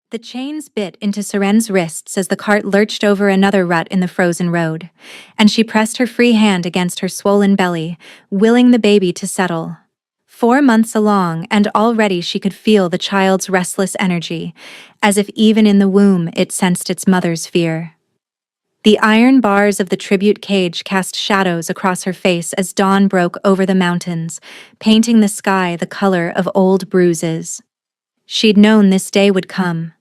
The chains bit into Seren's wrists as the cart lurched over another rut in the frozen road, and she pressed her free hand against her swollen belly, willing the baby to settle. 4 months along, and already she could feel the child's restless energy, as if even in the womb it sensed its mother's fear. The iron bars of the tribute cage cast shadows across her face as dawn broke over the mountains, painting the sky the color of old bruises. She'd known this day would come.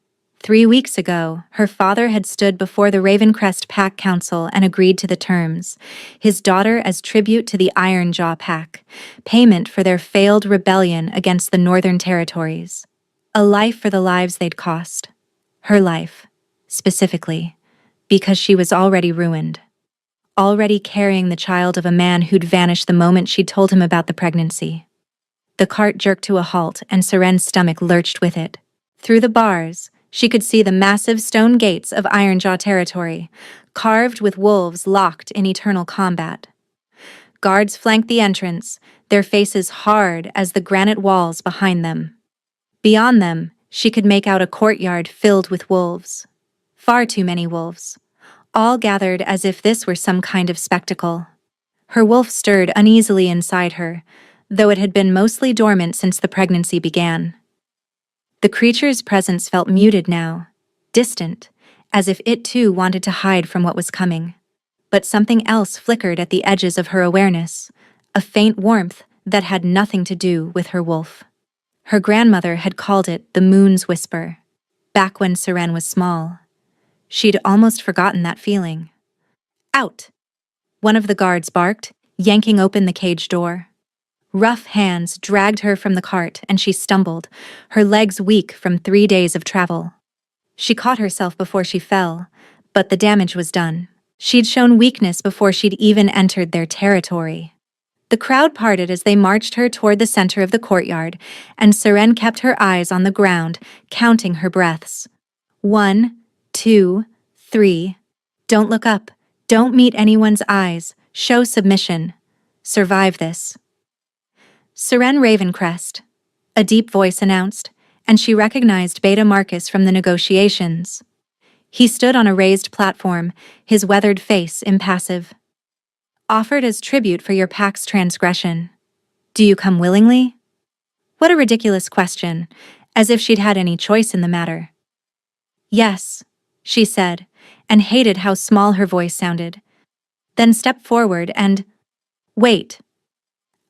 3 weeks ago, her father had stood before the Ravencrest Pack Council and agreed to the terms, his daughter as tribute to the Ironjaw Pack, payment for their failed rebellion against the Northern Territories. A life for the lives they'd cost. Her life, specifically, because she was already ruined. Already carrying the child of a man who'd vanished the moment she'd told him about the pregnancy. The cart jerked to a halt and Seren's stomach lurched with it. Through the bars, she could see the massive stone gates of Ironjaw territory, carved with wolves locked in eternal combat. Guards flanked the entrance, their faces hard as the granite walls behind them. Beyond them, she could make out a courtyard filled with wolves. Far too many wolves, all gathered as if this were some kind of spectacle. Her wolf stirred uneasily inside her, though it had been mostly dormant since the pregnancy began. The creature's presence felt muted now, distant, as if it too wanted to hide from what was coming. But something else flickered at the edges of her awareness, a faint warmth that had nothing to do with her wolf. Her grandmother had called it the moon's whisper, back when Seren was small. She'd almost forgotten that feeling. Out! One of the guards barked, yanking open the cage door. Rough hands dragged her from the cart and she stumbled, her legs weak from 3 days of travel. She caught herself before she fell, but the damage was done. She'd shown weakness before she'd even entered their territory. The crowd parted as they marched her toward the center of the courtyard, and Seren kept her eyes on the ground, counting her breaths. 1, 2, 3. Don't look up. Don't meet anyone's eyes. Show submission. Survive this. Seren Ravencrest, a deep voice announced, and she recognized Beta Marcus from the negotiations. He stood on a raised platform, his weathered face impassive. Offered as tribute for your pack's transgression. Do you come willingly? What a ridiculous question, as if she'd had any choice in the matter. Yes, she said, and hated how small her voice sounded. Then stepped forward and... Wait.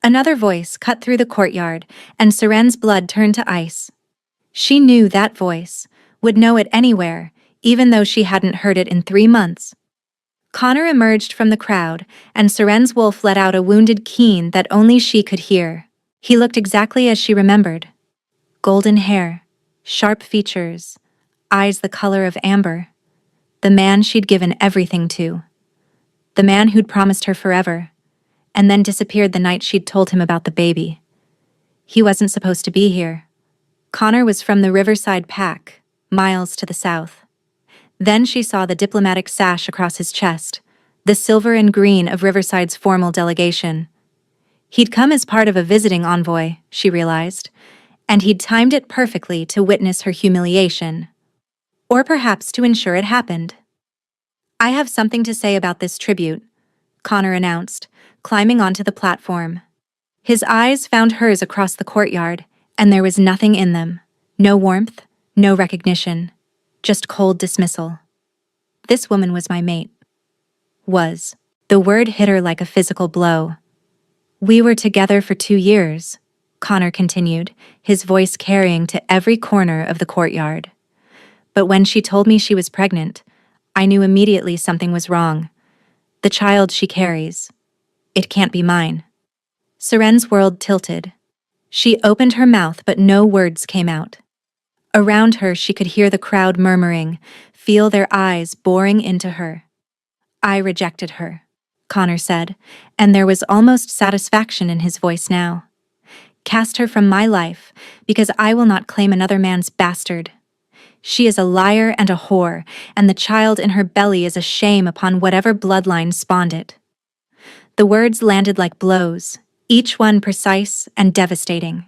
Another voice cut through the courtyard, and Seren's blood turned to ice. She knew that voice, would know it anywhere, even though she hadn't heard it in 3 months. Connor emerged from the crowd, and Seren's wolf let out a wounded keen that only she could hear. He looked exactly as she remembered. Golden hair, sharp features, eyes the color of amber. The man she'd given everything to. The man who'd promised her forever, and then disappeared the night she'd told him about the baby. He wasn't supposed to be here. Connor was from the Riverside Pack, miles to the south. Then she saw the diplomatic sash across his chest, the silver and green of Riverside's formal delegation. He'd come as part of a visiting envoy, she realized, and he'd timed it perfectly to witness her humiliation. Or perhaps to ensure it happened. I have something to say about this tribute, Connor announced, climbing onto the platform. His eyes found hers across the courtyard, and there was nothing in them. No warmth, no recognition, just cold dismissal. This woman was my mate. Was. The word hit her like a physical blow. We were together for 2 years, Connor continued, his voice carrying to every corner of the courtyard. But when she told me she was pregnant, I knew immediately something was wrong. The child she carries. It can't be mine. Seren's world tilted. She opened her mouth but no words came out. Around her she could hear the crowd murmuring, feel their eyes boring into her. I rejected her, Connor said, and there was almost satisfaction in his voice now. Cast her from my life, because I will not claim another man's bastard. She is a liar and a whore, and the child in her belly is a shame upon whatever bloodline spawned it. The words landed like blows, each one precise and devastating.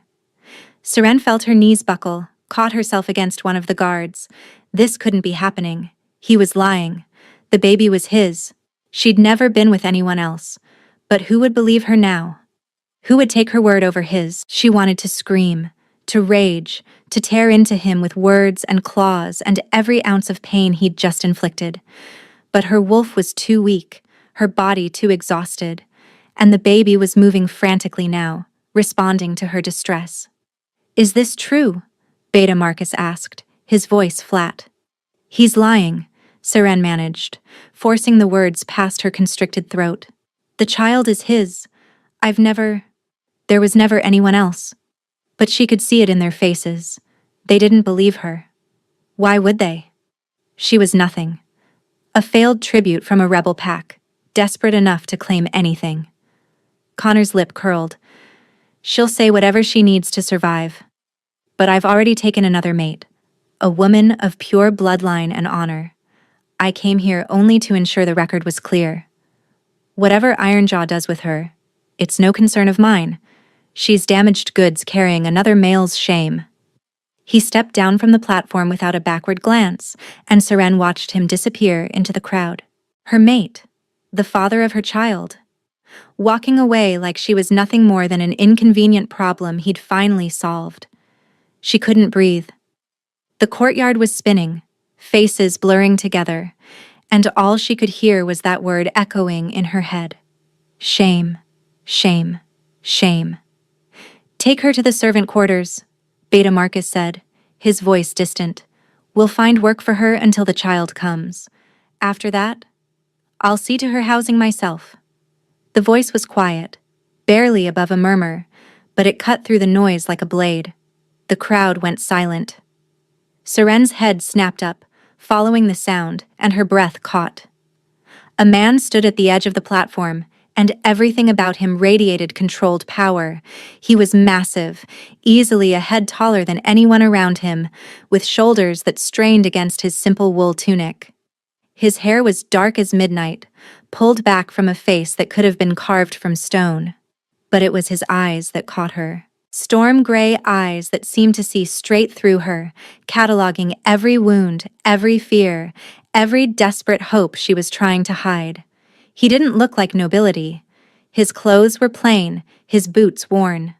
Seren felt her knees buckle, caught herself against one of the guards. This couldn't be happening. He was lying. The baby was his. She'd never been with anyone else. But who would believe her now? Who would take her word over his? She wanted to scream, to rage, to tear into him with words and claws and every ounce of pain he'd just inflicted. But her wolf was too weak, her body too exhausted, and the baby was moving frantically now, responding to her distress. "Is this true?" Beta Marcus asked, his voice flat. "He's lying," Seren managed, forcing the words past her constricted throat. "The child is his. There was never anyone else." But she could see it in their faces. They didn't believe her. Why would they? She was nothing. A failed tribute from a rebel pack, desperate enough to claim anything. Connor's lip curled. "She'll say whatever she needs to survive. But I've already taken another mate, a woman of pure bloodline and honor. I came here only to ensure the record was clear. Whatever Ironjaw does with her, it's no concern of mine. She's damaged goods carrying another male's shame." He stepped down from the platform without a backward glance, and Seren watched him disappear into the crowd. Her mate, the father of her child, walking away like she was nothing more than an inconvenient problem he'd finally solved. She couldn't breathe. The courtyard was spinning, faces blurring together, and all she could hear was that word echoing in her head. Shame, shame, shame. "Take her to the servant quarters," Beta Marcus said, his voice distant. "We'll find work for her until the child comes. After that, I'll see to her housing myself." The voice was quiet, barely above a murmur, but it cut through the noise like a blade. The crowd went silent. Seren's head snapped up, following the sound, and her breath caught. A man stood at the edge of the platform, and everything about him radiated controlled power. He was massive, easily a head taller than anyone around him, with shoulders that strained against his simple wool tunic. His hair was dark as midnight, pulled back from a face that could have been carved from stone. But it was his eyes that caught her. Storm-gray eyes that seemed to see straight through her, cataloging every wound, every fear, every desperate hope she was trying to hide. He didn't look like nobility. His clothes were plain, his boots worn.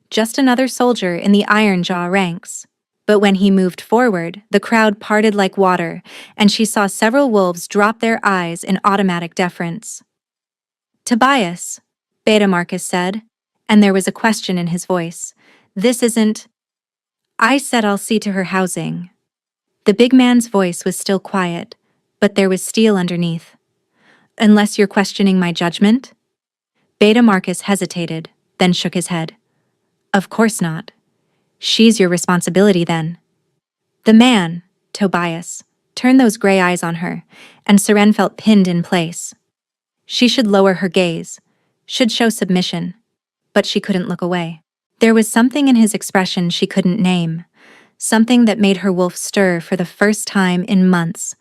Just another soldier in the Ironjaw ranks. But when he moved forward, the crowd parted like water, and she saw several wolves drop their eyes in automatic deference. "Tobias," Beta Marcus said, and there was a question in his voice. "This isn't—" "I said I'll see to her housing." The big man's voice was still quiet, but there was steel underneath. "Unless you're questioning my judgment?" Beta Marcus hesitated, then shook his head. "Of course not. She's your responsibility then." The man, Tobias, turned those gray eyes on her, and Seren felt pinned in place. She should lower her gaze, should show submission, but she couldn't look away. There was something in his expression she couldn't name, something that made her wolf stir for the first time in months,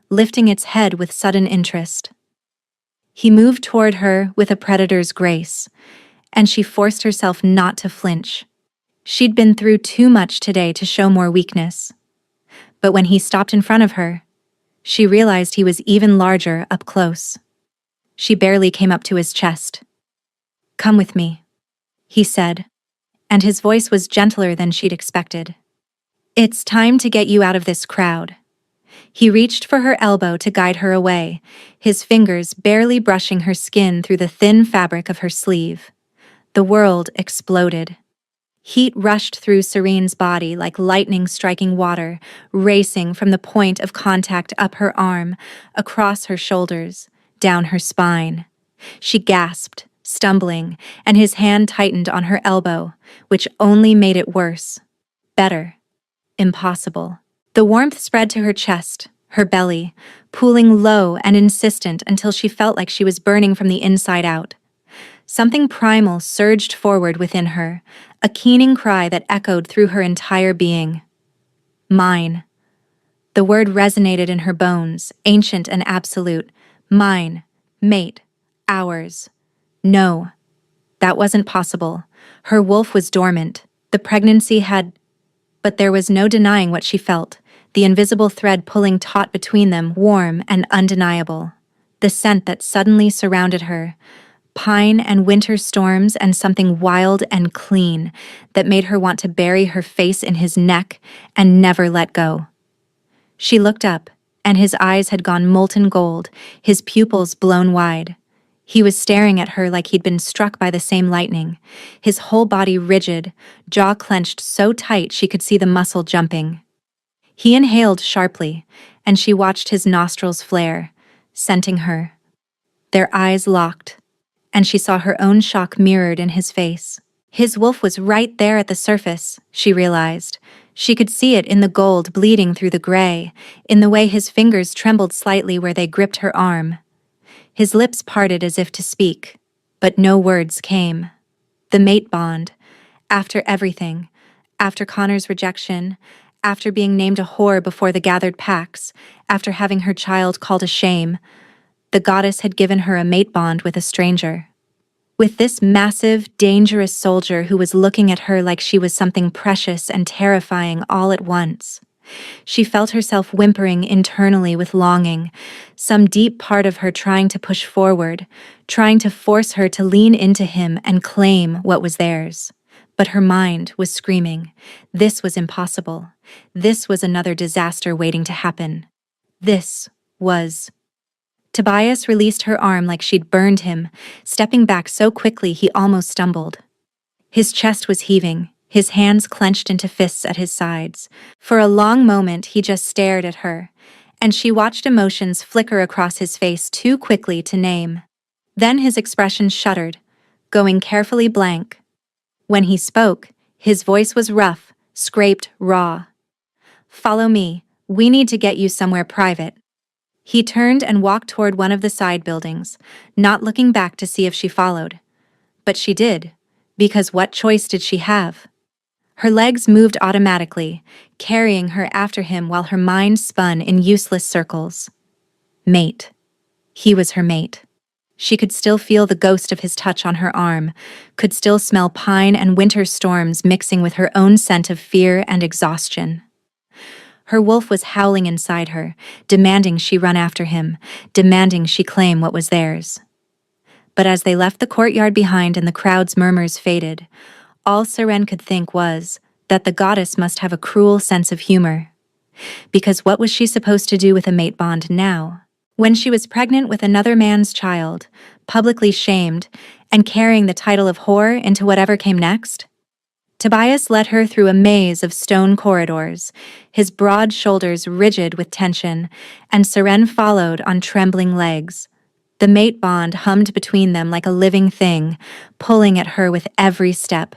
lifting its head with sudden interest. He moved toward her with a predator's grace, and she forced herself not to flinch. She'd been through too much today to show more weakness. But when he stopped in front of her, she realized he was even larger up close. She barely came up to his chest. "Come with me," he said, and his voice was gentler than she'd expected. "It's time to get you out of this crowd." He reached for her elbow to guide her away, his fingers barely brushing her skin through the thin fabric of her sleeve. The world exploded. Heat rushed through Serene's body like lightning striking water, racing from the point of contact up her arm, across her shoulders, down her spine. She gasped, stumbling, and his hand tightened on her elbow, which only made it worse. Better. Impossible. The warmth spread to her chest, her belly, pooling low and insistent until she felt like she was burning from the inside out. Something primal surged forward within her, a keening cry that echoed through her entire being. Mine. The word resonated in her bones, ancient and absolute. Mine. Mate. Ours. No. That wasn't possible. Her wolf was dormant. The pregnancy had... But there was no denying what she felt, the invisible thread pulling taut between them, warm and undeniable. The scent that suddenly surrounded her, pine and winter storms and something wild and clean that made her want to bury her face in his neck and never let go. She looked up, and his eyes had gone molten gold, his pupils blown wide. He was staring at her like he'd been struck by the same lightning, his whole body rigid, jaw clenched so tight she could see the muscle jumping. He inhaled sharply, and she watched his nostrils flare, scenting her. Their eyes locked, and she saw her own shock mirrored in his face. His wolf was right there at the surface, she realized. She could see it in the gold bleeding through the gray, in the way his fingers trembled slightly where they gripped her arm. His lips parted as if to speak, but no words came. The mate bond. After everything, after Connor's rejection, after being named a whore before the gathered packs, after having her child called a shame, the goddess had given her a mate bond with a stranger. With this massive, dangerous soldier who was looking at her like she was something precious and terrifying all at once. She felt herself whimpering internally with longing, some deep part of her trying to push forward, trying to force her to lean into him and claim what was theirs. But her mind was screaming. This was impossible. This was another disaster waiting to happen. This was... Tobias released her arm like she'd burned him, stepping back so quickly he almost stumbled. His chest was heaving, his hands clenched into fists at his sides. For a long moment he just stared at her, and she watched emotions flicker across his face too quickly to name. Then his expression shuddered, going carefully blank. When he spoke, his voice was rough, scraped, raw. "Follow me, we need to get you somewhere private." He turned and walked toward one of the side buildings, not looking back to see if she followed. But she did, because what choice did she have? Her legs moved automatically, carrying her after him while her mind spun in useless circles. Mate. He was her mate. She could still feel the ghost of his touch on her arm, could still smell pine and winter storms mixing with her own scent of fear and exhaustion. Her wolf was howling inside her, demanding she run after him, demanding she claim what was theirs. But as they left the courtyard behind and the crowd's murmurs faded, all Seren could think was that the goddess must have a cruel sense of humor. Because what was she supposed to do with a mate bond now? When she was pregnant with another man's child, publicly shamed, and carrying the title of whore into whatever came next? Tobias led her through a maze of stone corridors, his broad shoulders rigid with tension, and Seren followed on trembling legs. The mate bond hummed between them like a living thing, pulling at her with every step.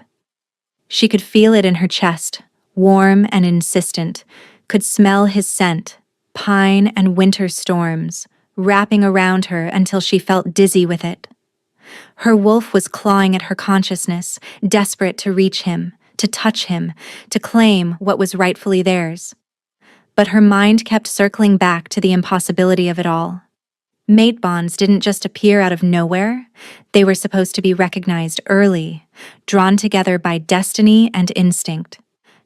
She could feel it in her chest, warm and insistent, could smell his scent, pine and winter storms, wrapping around her until she felt dizzy with it. Her wolf was clawing at her consciousness, desperate to reach him, to touch him, to claim what was rightfully theirs. But her mind kept circling back to the impossibility of it all. Mate bonds didn't just appear out of nowhere. They were supposed to be recognized early, drawn together by destiny and instinct,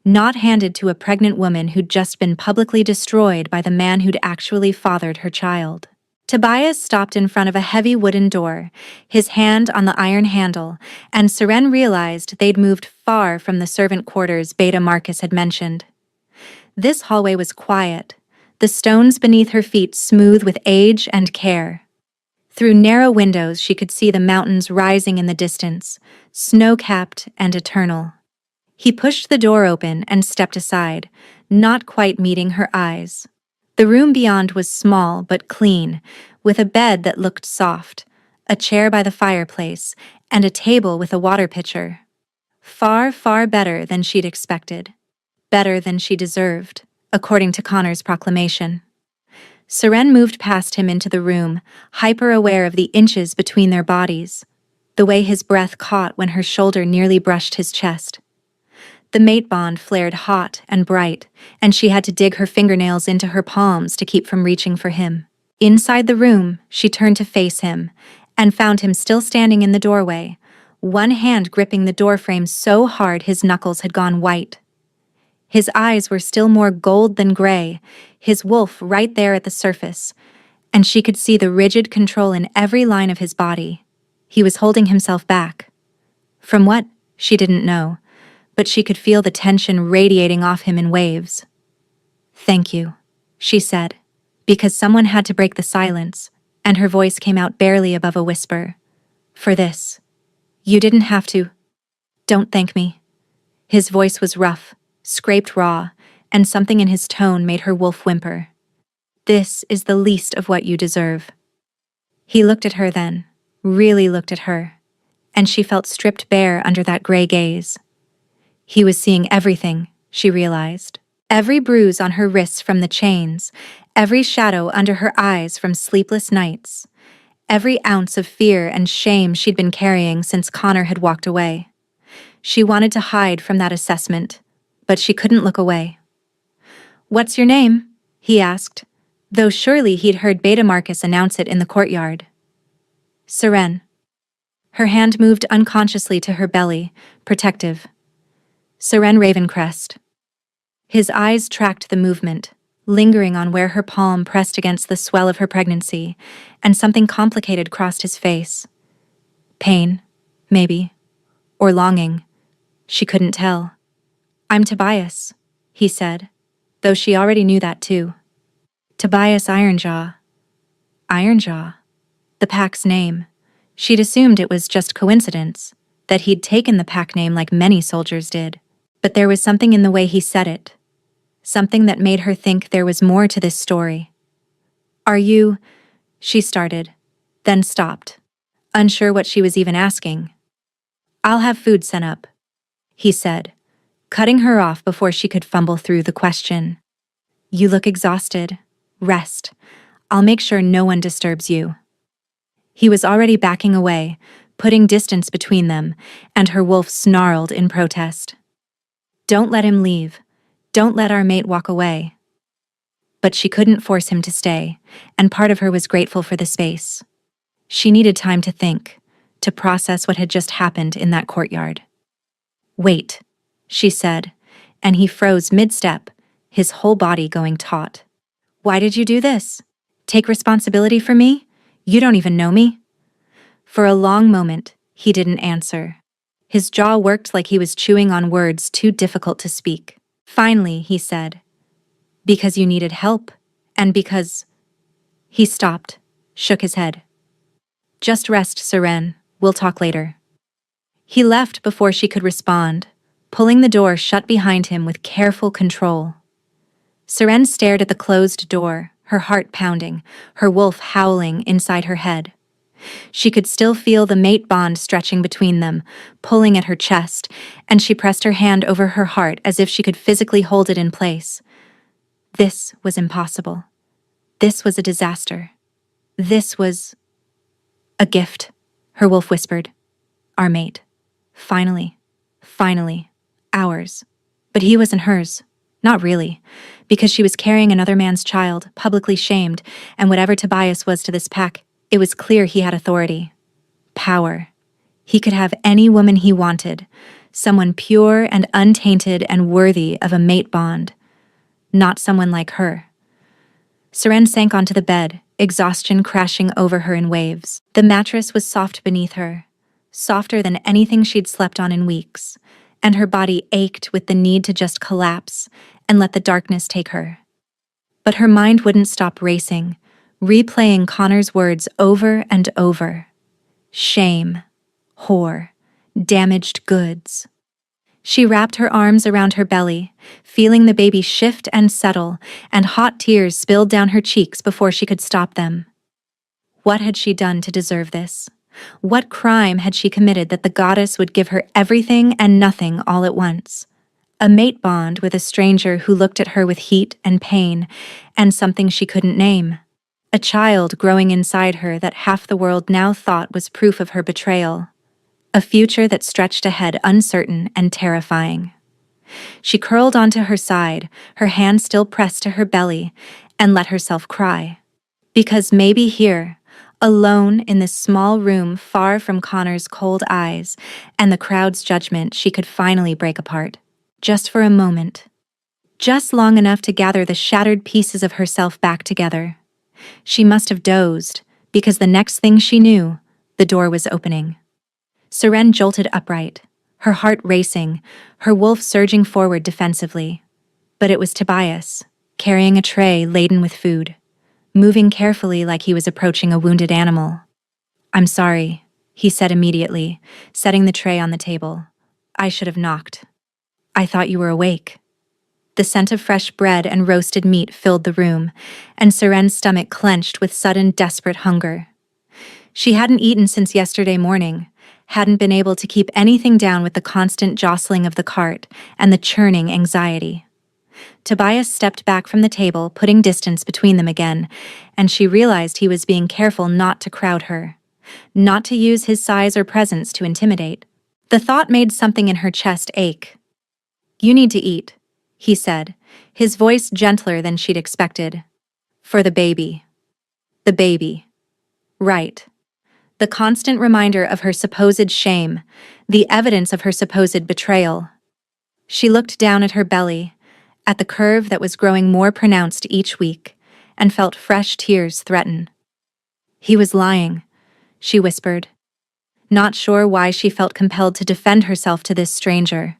not handed to a pregnant woman who'd just been publicly destroyed by the man who'd actually fathered her child. Tobias stopped in front of a heavy wooden door, his hand on the iron handle, and Seren realized they'd moved far from the servant quarters Beta Marcus had mentioned. This hallway was quiet, the stones beneath her feet smooth with age and care. Through narrow windows she could see the mountains rising in the distance, snow-capped and eternal. He pushed the door open and stepped aside, not quite meeting her eyes. The room beyond was small but clean, with a bed that looked soft, a chair by the fireplace, and a table with a water pitcher. Far, far better than she'd expected. Better than she deserved, according to Connor's proclamation. Seren moved past him into the room, hyper-aware of the inches between their bodies, the way his breath caught when her shoulder nearly brushed his chest. The mate bond flared hot and bright, and she had to dig her fingernails into her palms to keep from reaching for him. Inside the room, she turned to face him, and found him still standing in the doorway, one hand gripping the doorframe so hard his knuckles had gone white. His eyes were still more gold than gray, his wolf right there at the surface, and she could see the rigid control in every line of his body. He was holding himself back. From what? She didn't know, but she could feel the tension radiating off him in waves. "Thank you," she said, because someone had to break the silence, and her voice came out barely above a whisper. "For this. You didn't have to. Don't thank me." His voice was rough, scraped raw, and something in his tone made her wolf whimper. "This is the least of what you deserve." He looked at her then, really looked at her, and she felt stripped bare under that gray gaze. He was seeing everything, she realized. Every bruise on her wrists from the chains, every shadow under her eyes from sleepless nights, every ounce of fear and shame she'd been carrying since Connor had walked away. She wanted to hide from that assessment, but she couldn't look away. "What's your name?" he asked, though surely he'd heard Beta Marcus announce it in the courtyard. "Seren." Her hand moved unconsciously to her belly, protective. "Seren Ravencrest." His eyes tracked the movement, lingering on where her palm pressed against the swell of her pregnancy, and something complicated crossed his face. Pain, maybe, or longing. She couldn't tell. "I'm Tobias," he said, though she already knew that too. Tobias Ironjaw. Ironjaw. The pack's name. She'd assumed it was just coincidence, that he'd taken the pack name like many soldiers did. But there was something in the way he said it. Something that made her think there was more to this story. "Are you—" she started, then stopped, unsure what she was even asking. "I'll have food sent up," he said, cutting her off before she could fumble through the question. "You look exhausted. Rest. I'll make sure no one disturbs you." He was already backing away, putting distance between them, and her wolf snarled in protest. "Don't let him leave. Don't let our mate walk away." But she couldn't force him to stay, and part of her was grateful for the space. She needed time to think, to process what had just happened in that courtyard. "Wait," she said, and he froze mid-step, his whole body going taut. "Why did you do this? Take responsibility for me? You don't even know me?" For a long moment, he didn't answer. His jaw worked like he was chewing on words too difficult to speak. Finally, he said, "Because you needed help, and because—" He stopped, shook his head. "Just rest, Seren. We'll talk later." He left before she could respond, pulling the door shut behind him with careful control. Seren stared at the closed door, her heart pounding, her wolf howling inside her head. She could still feel the mate bond stretching between them, pulling at her chest, and she pressed her hand over her heart as if she could physically hold it in place. This was impossible. This was a disaster. This was a gift, her wolf whispered. Our mate. Finally. Finally. Ours. But he wasn't hers. Not really, because she was carrying another man's child, publicly shamed, and whatever Tobias was to this pack, it was clear he had authority. Power. He could have any woman he wanted, someone pure and untainted and worthy of a mate bond. Not someone like her. Seren sank onto the bed, exhaustion crashing over her in waves. The mattress was soft beneath her, softer than anything she'd slept on in weeks, and her body ached with the need to just collapse and let the darkness take her. But her mind wouldn't stop racing, replaying Connor's words over and over. Shame, whore, damaged goods. She wrapped her arms around her belly, feeling the baby shift and settle, and hot tears spilled down her cheeks before she could stop them. What had she done to deserve this? What crime had she committed that the goddess would give her everything and nothing all at once? A mate bond with a stranger who looked at her with heat and pain, and something she couldn't name. A child growing inside her that half the world now thought was proof of her betrayal. A future that stretched ahead uncertain and terrifying. She curled onto her side, her hand still pressed to her belly, and let herself cry. Because maybe here, alone in this small room far from Connor's cold eyes and the crowd's judgment, she could finally break apart. Just for a moment. just long enough to gather the shattered pieces of herself back together. She must have dozed, because the next thing she knew, the door was opening. Seren jolted upright, her heart racing, her wolf surging forward defensively. But it was Tobias, carrying a tray laden with food, moving carefully like he was approaching a wounded animal. "I'm sorry," he said immediately, setting the tray on the table. "I should have knocked. I thought you were awake." The scent of fresh bread and roasted meat filled the room, and Seren's stomach clenched with sudden, desperate hunger. She hadn't eaten since yesterday morning, hadn't been able to keep anything down with the constant jostling of the cart and the churning anxiety. Tobias stepped back from the table, putting distance between them again, and she realized he was being careful not to crowd her, not to use his size or presence to intimidate. The thought made something in her chest ache. "You need to eat," he said, his voice gentler than she'd expected. "For the baby." The baby. Right. The constant reminder of her supposed shame, the evidence of her supposed betrayal. She looked down at her belly, at the curve that was growing more pronounced each week, and felt fresh tears threaten. "He was lying," she whispered, not sure why she felt compelled to defend herself to this stranger.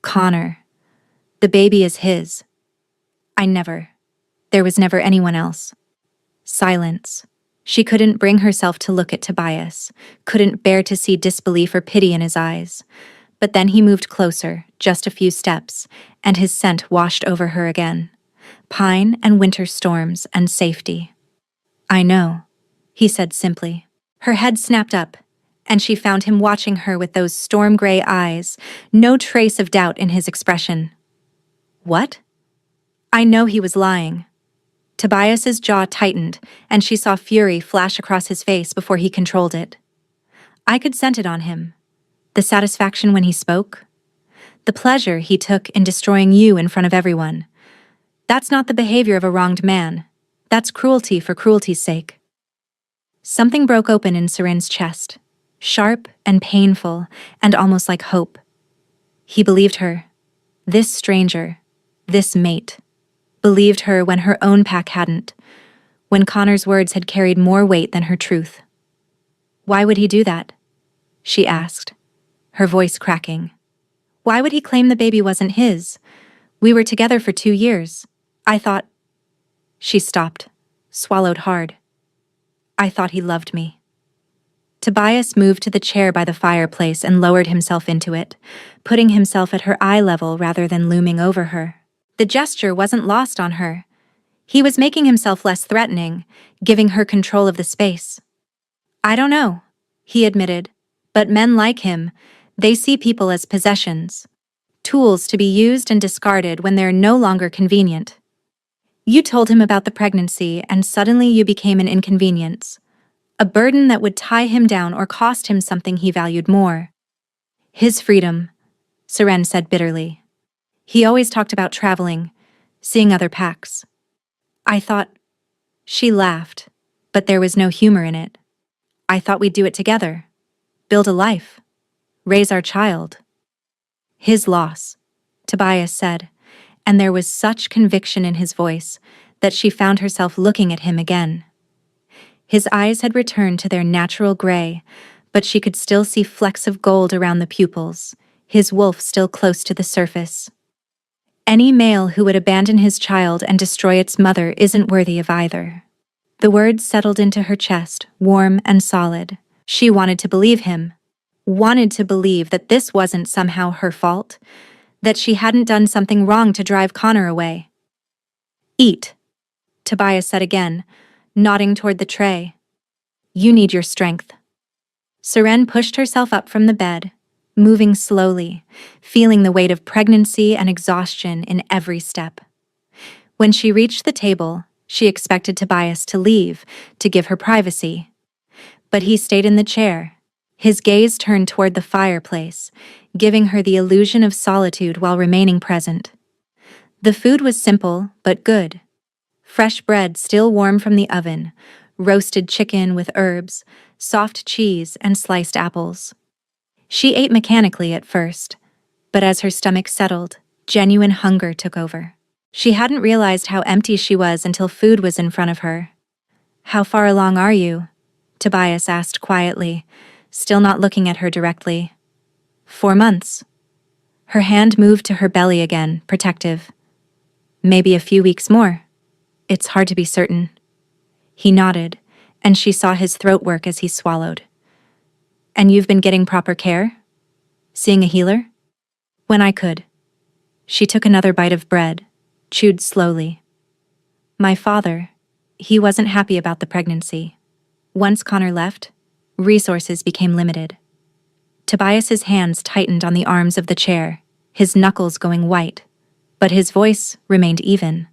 "Connor. The baby is his. There was never anyone else." Silence. She couldn't bring herself to look at Tobias, couldn't bear to see disbelief or pity in his eyes. But then he moved closer, just a few steps, and his scent washed over her again. Pine and winter storms and safety. "I know," he said simply. Her head snapped up, and she found him watching her with those storm-gray eyes, no trace of doubt in his expression. "What?" "I know he was lying." Tobias's jaw tightened, and she saw fury flash across his face before he controlled it. "I could scent it on him. The satisfaction when he spoke. The pleasure he took in destroying you in front of everyone. That's not the behavior of a wronged man. That's cruelty for cruelty's sake." Something broke open in Seren's chest, sharp and painful, and almost like hope. He believed her. This stranger, this mate, believed her when her own pack hadn't, when Connor's words had carried more weight than her truth. "Why would he do that?" she asked, her voice cracking. "Why would he claim the baby wasn't his? We were together for 2 years. I thought—" She stopped, swallowed hard. "I thought he loved me." Tobias moved to the chair by the fireplace and lowered himself into it, putting himself at her eye level rather than looming over her. The gesture wasn't lost on her. He was making himself less threatening, giving her control of the space. "I don't know," he admitted, "but men like him, they see people as possessions, tools to be used and discarded when they're no longer convenient. You told him about the pregnancy, and suddenly you became an inconvenience, a burden that would tie him down or cost him something he valued more. His freedom," Seren said bitterly. "He always talked about traveling, seeing other packs. I thought—" She laughed, but there was no humor in it. "I thought we'd do it together, build a life, raise our child." "His loss," Tobias said, and there was such conviction in his voice that she found herself looking at him again. His eyes had returned to their natural gray, but she could still see flecks of gold around the pupils, his wolf still close to the surface. "Any male who would abandon his child and destroy its mother isn't worthy of either." The words settled into her chest, warm and solid. She wanted to believe him, wanted to believe that this wasn't somehow her fault, that she hadn't done something wrong to drive Connor away. "Eat," Tobias said again, nodding toward the tray. "You need your strength." Seren pushed herself up from the bed, moving slowly, feeling the weight of pregnancy and exhaustion in every step. When she reached the table, she expected Tobias to leave, to give her privacy. But he stayed in the chair, his gaze turned toward the fireplace, giving her the illusion of solitude while remaining present. The food was simple, but good. Fresh bread still warm from the oven, roasted chicken with herbs, soft cheese, and sliced apples. She ate mechanically at first, but as her stomach settled, genuine hunger took over. She hadn't realized how empty she was until food was in front of her. "How far along are you?" Tobias asked quietly, still not looking at her directly. 4 months. Her hand moved to her belly again, protective. "Maybe a few weeks more. It's hard to be certain." He nodded, and she saw his throat work as he swallowed. "And you've been getting proper care? Seeing a healer?" "When I could." She took another bite of bread, chewed slowly. "My father, he wasn't happy about the pregnancy. Once Connor left, resources became limited." Tobias's hands tightened on the arms of the chair, his knuckles going white, but his voice remained even.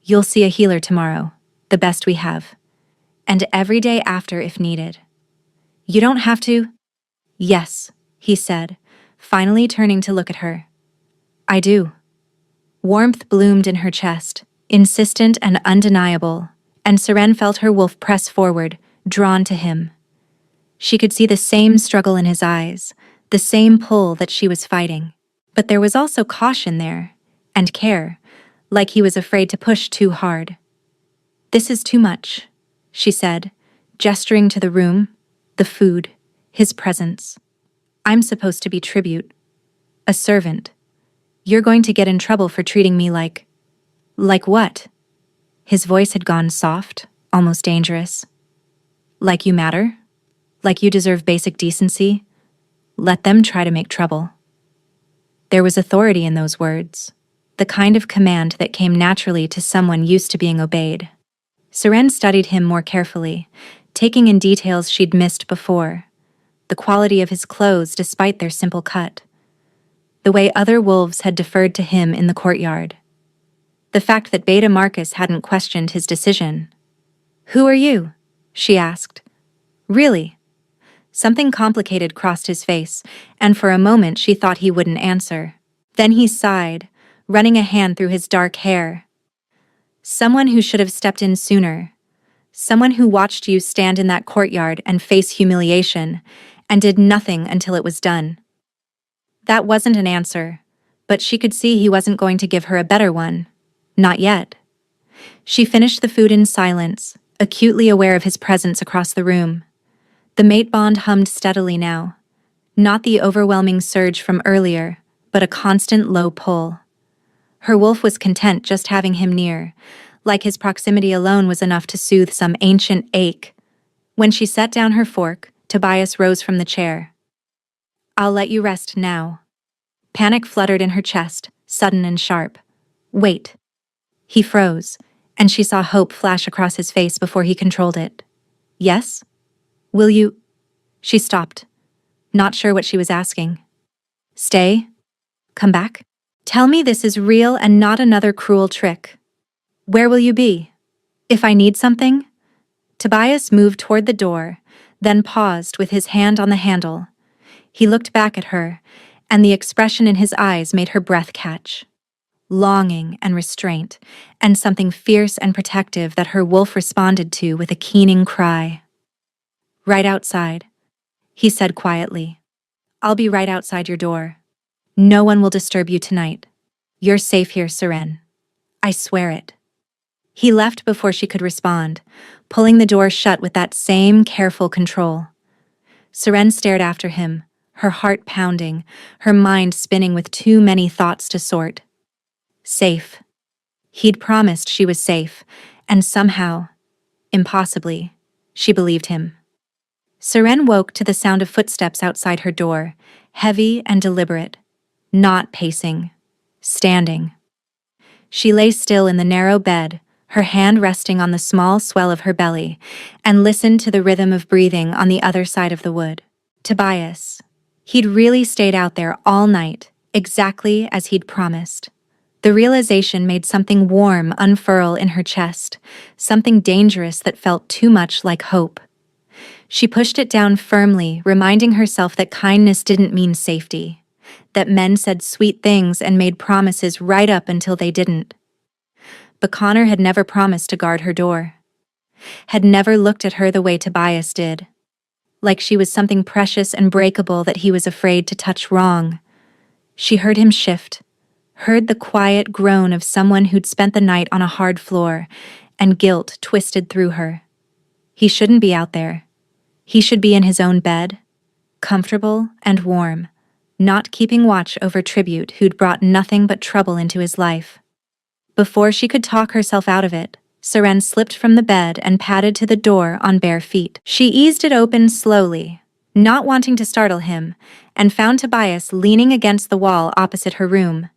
"You'll see a healer tomorrow, the best we have. And every day after if needed. You don't have to." "Yes," he said, finally turning to look at her. "I do." Warmth bloomed in her chest, insistent and undeniable, and Seren felt her wolf press forward, drawn to him. She could see the same struggle in his eyes, the same pull that she was fighting. But there was also caution there, and care, like he was afraid to push too hard. "This is too much," she said, gesturing to the room, the food, his presence. "I'm supposed to be tribute. A servant. You're going to get in trouble for treating me like..." "Like what?" His voice had gone soft, almost dangerous. "Like you matter? Like you deserve basic decency? Let them try to make trouble." There was authority in those words, the kind of command that came naturally to someone used to being obeyed. Seren studied him more carefully, taking in details she'd missed before. The quality of his clothes despite their simple cut. The way other wolves had deferred to him in the courtyard. The fact that Beta Marcus hadn't questioned his decision. "Who are you?" she asked. "Really?" Something complicated crossed his face, and for a moment she thought he wouldn't answer. Then he sighed, running a hand through his dark hair. "Someone who should have stepped in sooner. Someone who watched you stand in that courtyard and face humiliation, and did nothing until it was done." That wasn't an answer, but she could see he wasn't going to give her a better one. Not yet. She finished the food in silence, acutely aware of his presence across the room. The mate bond hummed steadily now. Not the overwhelming surge from earlier, but a constant low pull. Her wolf was content just having him near, like his proximity alone was enough to soothe some ancient ache. When she set down her fork, Tobias rose from the chair. "I'll let you rest now." Panic fluttered in her chest, sudden and sharp. "Wait." He froze, and she saw hope flash across his face before he controlled it. "Yes? Will you..." She stopped, not sure what she was asking. "Stay? Come back? Tell me this is real and not another cruel trick. Where will you be? If I need something?" Tobias moved toward the door, then paused with his hand on the handle. He looked back at her, and the expression in his eyes made her breath catch. Longing and restraint, and something fierce and protective that her wolf responded to with a keening cry. "Right outside," he said quietly. "I'll be right outside your door. No one will disturb you tonight. You're safe here, Seren. I swear it." He left before she could respond, pulling the door shut with that same careful control. Seren stared after him, her heart pounding, her mind spinning with too many thoughts to sort. Safe. He'd promised she was safe, and somehow, impossibly, she believed him. Seren woke to the sound of footsteps outside her door, heavy and deliberate, not pacing, standing. She lay still in the narrow bed, her hand resting on the small swell of her belly, and listened to the rhythm of breathing on the other side of the wood. Tobias. He'd really stayed out there all night, exactly as he'd promised. The realization made something warm unfurl in her chest, something dangerous that felt too much like hope. She pushed it down firmly, reminding herself that kindness didn't mean safety, that men said sweet things and made promises right up until they didn't. But Connor had never promised to guard her door, had never looked at her the way Tobias did, like she was something precious and breakable that he was afraid to touch wrong. She heard him shift, heard the quiet groan of someone who'd spent the night on a hard floor, and guilt twisted through her. He shouldn't be out there. He should be in his own bed, comfortable and warm, not keeping watch over Tribute who'd brought nothing but trouble into his life. Before she could talk herself out of it, Seren slipped from the bed and padded to the door on bare feet. She eased it open slowly, not wanting to startle him, and found Tobias leaning against the wall opposite her room.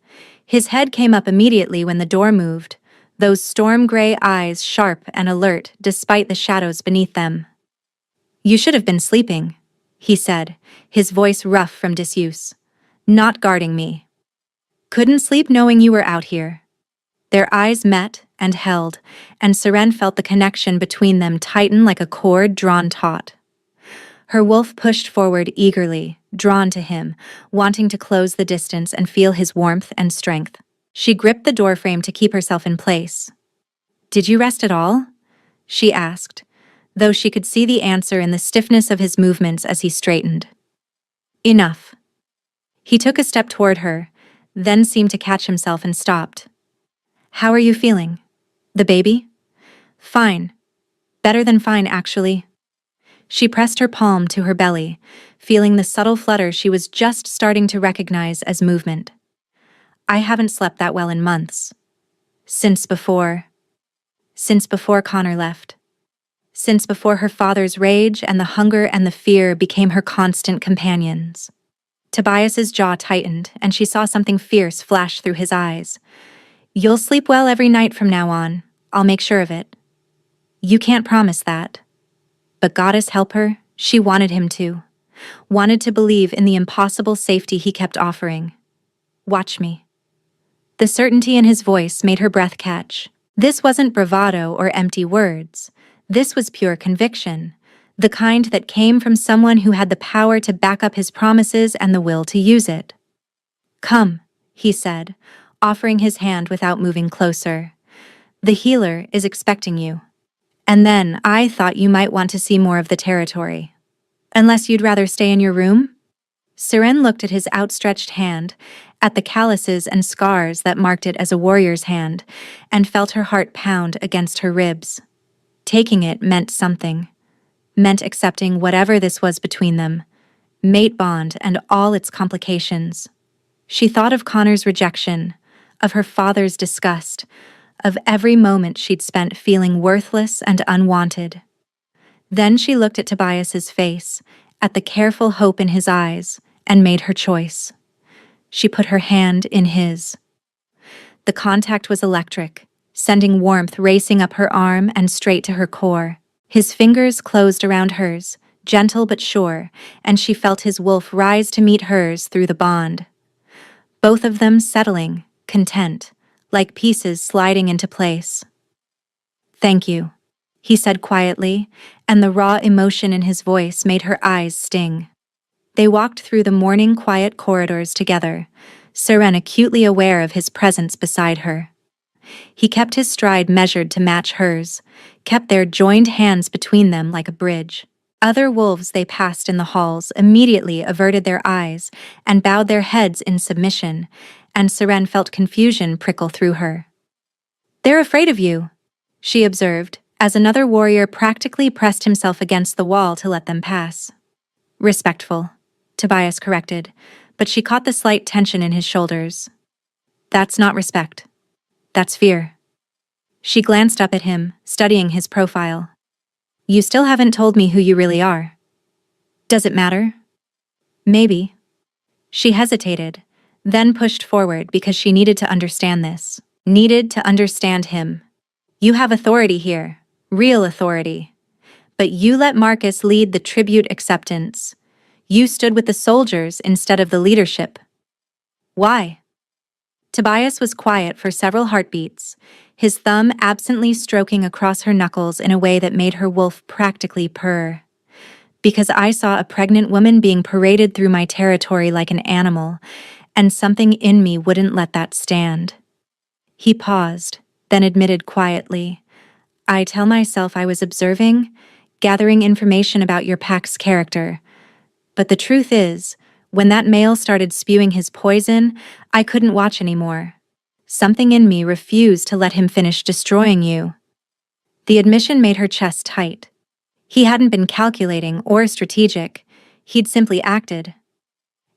His head came up immediately when the door moved, those storm-gray eyes sharp and alert despite the shadows beneath them. "You should have been sleeping," he said, his voice rough from disuse. "Not guarding me." "Couldn't sleep knowing you were out here." Their eyes met and held, and Seren felt the connection between them tighten like a cord drawn taut. Her wolf pushed forward eagerly, drawn to him, wanting to close the distance and feel his warmth and strength. She gripped the doorframe to keep herself in place. "Did you rest at all?" she asked, though she could see the answer in the stiffness of his movements as he straightened. "Enough." He took a step toward her, then seemed to catch himself and stopped. "How are you feeling? The baby?" "Fine. Better than fine, actually." She pressed her palm to her belly, feeling the subtle flutter she was just starting to recognize as movement. "I haven't slept that well in months. Since before Connor left. Since before her father's rage and the hunger and the fear became her constant companions." Tobias's jaw tightened, and she saw something fierce flash through his eyes. "You'll sleep well every night from now on. I'll make sure of it." "You can't promise that." But goddess help her, she wanted him to. Wanted to believe in the impossible safety he kept offering. "Watch me." The certainty in his voice made her breath catch. This wasn't bravado or empty words. This was pure conviction, the kind that came from someone who had the power to back up his promises and the will to use it. "Come," he said, offering his hand without moving closer. "The healer is expecting you. And then I thought you might want to see more of the territory. Unless you'd rather stay in your room?" Seren looked at his outstretched hand, at the calluses and scars that marked it as a warrior's hand, and felt her heart pound against her ribs. Taking it meant something. Meant accepting whatever this was between them. Mate bond and all its complications. She thought of Connor's rejection, of her father's disgust, of every moment she'd spent feeling worthless and unwanted. Then she looked at Tobias's face, at the careful hope in his eyes, and made her choice. She put her hand in his. The contact was electric, sending warmth racing up her arm and straight to her core. His fingers closed around hers, gentle but sure, and she felt his wolf rise to meet hers through the bond. Both of them settling, content, like pieces sliding into place. "Thank you," he said quietly, and the raw emotion in his voice made her eyes sting. They walked through the morning quiet corridors together, Seren acutely aware of his presence beside her. He kept his stride measured to match hers, kept their joined hands between them like a bridge. Other wolves they passed in the halls immediately averted their eyes and bowed their heads in submission, and Seren felt confusion prickle through her. "They're afraid of you," she observed, as another warrior practically pressed himself against the wall to let them pass. "Respectful," Tobias corrected, but she caught the slight tension in his shoulders. "That's not respect. That's fear." She glanced up at him, studying his profile. "You still haven't told me who you really are. Does it matter?" "Maybe." She hesitated, then pushed forward because she needed to understand this. Needed to understand him. "You have authority here, real authority. But you let Marcus lead the tribute acceptance. You stood with the soldiers instead of the leadership. Why?" Tobias was quiet for several heartbeats, his thumb absently stroking across her knuckles in a way that made her wolf practically purr. "Because I saw a pregnant woman being paraded through my territory like an animal, and something in me wouldn't let that stand." He paused, then admitted quietly, "I tell myself I was observing, gathering information about your pack's character. But the truth is, When that male started spewing his poison, I couldn't watch anymore. Something in me refused to let him finish destroying you." The admission made her chest tight. He hadn't been calculating or strategic, he'd simply acted.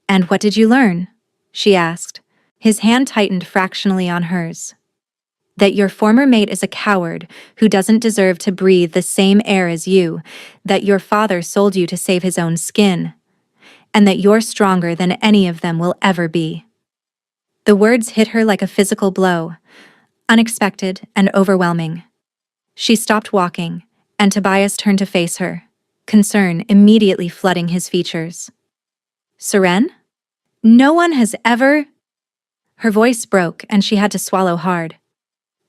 "And what did you learn?" she asked. His hand tightened fractionally on hers. "That your former mate is a coward who doesn't deserve to breathe the same air as you, that your father sold you to save his own skin, and that you're stronger than any of them will ever be." The words hit her like a physical blow, unexpected and overwhelming. She stopped walking, and Tobias turned to face her, concern immediately flooding his features. "Seren? No one has ever—" Her voice broke and she had to swallow hard.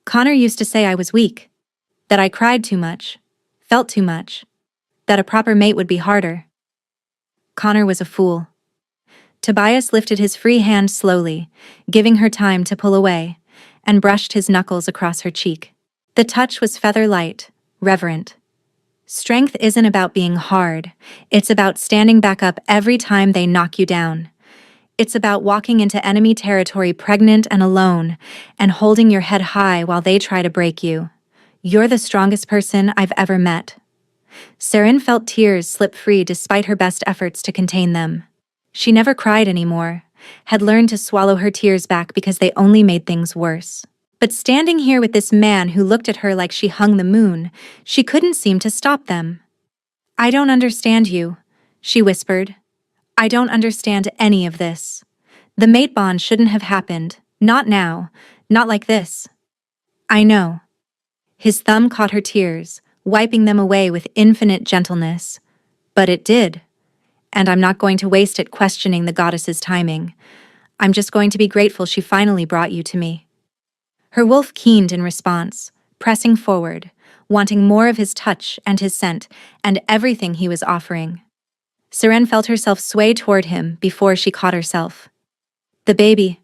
"Connor used to say I was weak, that I cried too much, felt too much, that a proper mate would be harder." Connor was a fool. Tobias lifted his free hand slowly, giving her time to pull away, and brushed his knuckles across her cheek. The touch was feather-light, reverent. Strength isn't about being hard, it's about standing back up every time they knock you down. It's about walking into enemy territory pregnant and alone, and holding your head high while they try to break you. You're the strongest person I've ever met. Seren felt tears slip free despite her best efforts to contain them. She never cried anymore, had learned to swallow her tears back because they only made things worse. But standing here with this man who looked at her like she hung the moon, she couldn't seem to stop them. "I don't understand you," she whispered. "I don't understand any of this. The mate bond shouldn't have happened, not now, not like this." "I know." His thumb caught her tears, wiping them away with infinite gentleness. "But it did. And I'm not going to waste it questioning the goddess's timing. I'm just going to be grateful she finally brought you to me." Her wolf keened in response, pressing forward, wanting more of his touch and his scent and everything he was offering. Seren felt herself sway toward him before she caught herself. "The baby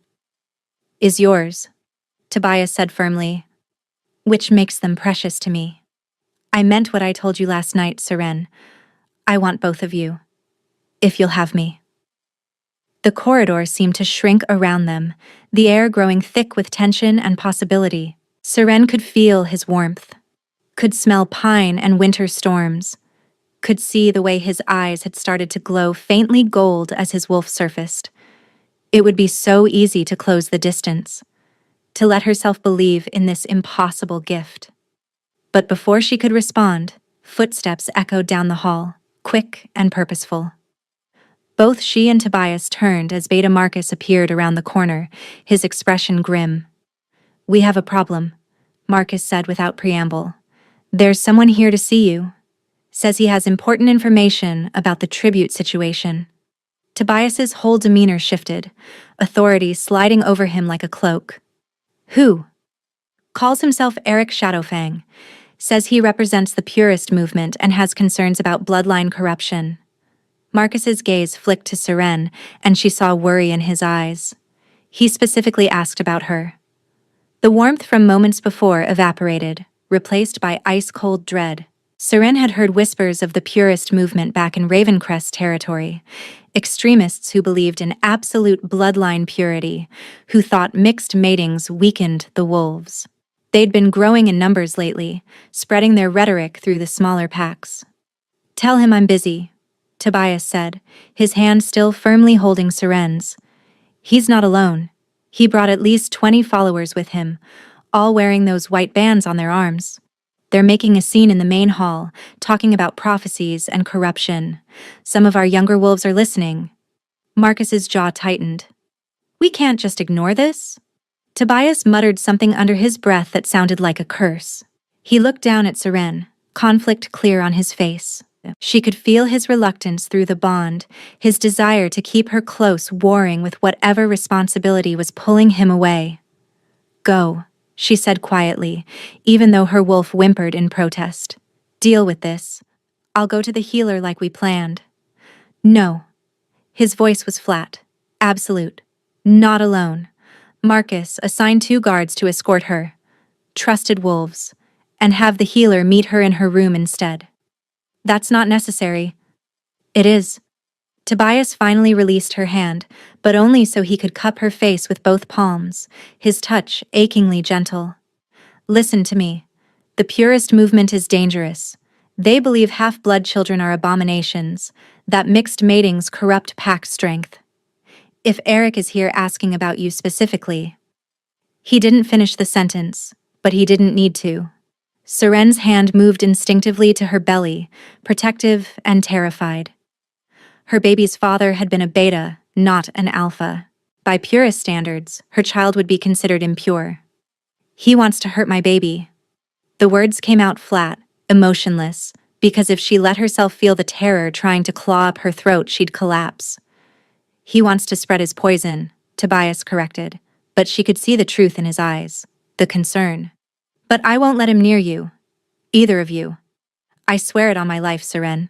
is yours," Tobias said firmly, "which makes them precious to me. I meant what I told you last night, Seren. I want both of you. If you'll have me." The corridor seemed to shrink around them, the air growing thick with tension and possibility. Seren could feel his warmth, could smell pine and winter storms, could see the way his eyes had started to glow faintly gold as his wolf surfaced. It would be so easy to close the distance, to let herself believe in this impossible gift. But before she could respond, footsteps echoed down the hall, quick and purposeful. Both she and Tobias turned as Beta Marcus appeared around the corner, his expression grim. "We have a problem," Marcus said without preamble. "There's someone here to see you. Says he has important information about the tribute situation." Tobias's whole demeanor shifted, authority sliding over him like a cloak. "Who?" "Calls himself Eric Shadowfang. Says he represents the purist movement and has concerns about bloodline corruption." Marcus's gaze flicked to Seren, and she saw worry in his eyes. He specifically asked about her. The warmth from moments before evaporated, replaced by ice-cold dread. Seren had heard whispers of the purist movement back in Ravencrest territory, extremists who believed in absolute bloodline purity, who thought mixed matings weakened the wolves. They'd been growing in numbers lately, spreading their rhetoric through the smaller packs. "Tell him I'm busy," Tobias said, his hand still firmly holding Seren's. "He's not alone. He brought at least 20 followers with him, all wearing those white bands on their arms. They're making a scene in the main hall, talking about prophecies and corruption. Some of our younger wolves are listening." Marcus's jaw tightened. "We can't just ignore this?" Tobias muttered something under his breath that sounded like a curse. He looked down at Seren, conflict clear on his face. She could feel his reluctance through the bond, his desire to keep her close warring with whatever responsibility was pulling him away. "Go," she said quietly, even though her wolf whimpered in protest. "Deal with this. I'll go to the healer like we planned." "No." His voice was flat, absolute. "Not alone. Marcus assigned 2 guards to escort her. Trusted wolves. And have the healer meet her in her room instead." "That's not necessary." "It is." Tobias finally released her hand, but only so he could cup her face with both palms, his touch achingly gentle. Listen to me. The purist movement is dangerous. They believe half-blood children are abominations, that mixed matings corrupt pack strength. If Eric is here asking about you specifically. He didn't finish the sentence, but he didn't need to. Seren's hand moved instinctively to her belly, protective and terrified. Her baby's father had been a beta, not an alpha. By purist standards, her child would be considered impure. He wants to hurt my baby. The words came out flat, emotionless, because if she let herself feel the terror trying to claw up her throat, she'd collapse. He wants to spread his poison, Tobias corrected, but she could see the truth in his eyes, the concern. But I won't let him near you. Either of you. I swear it on my life, Seren.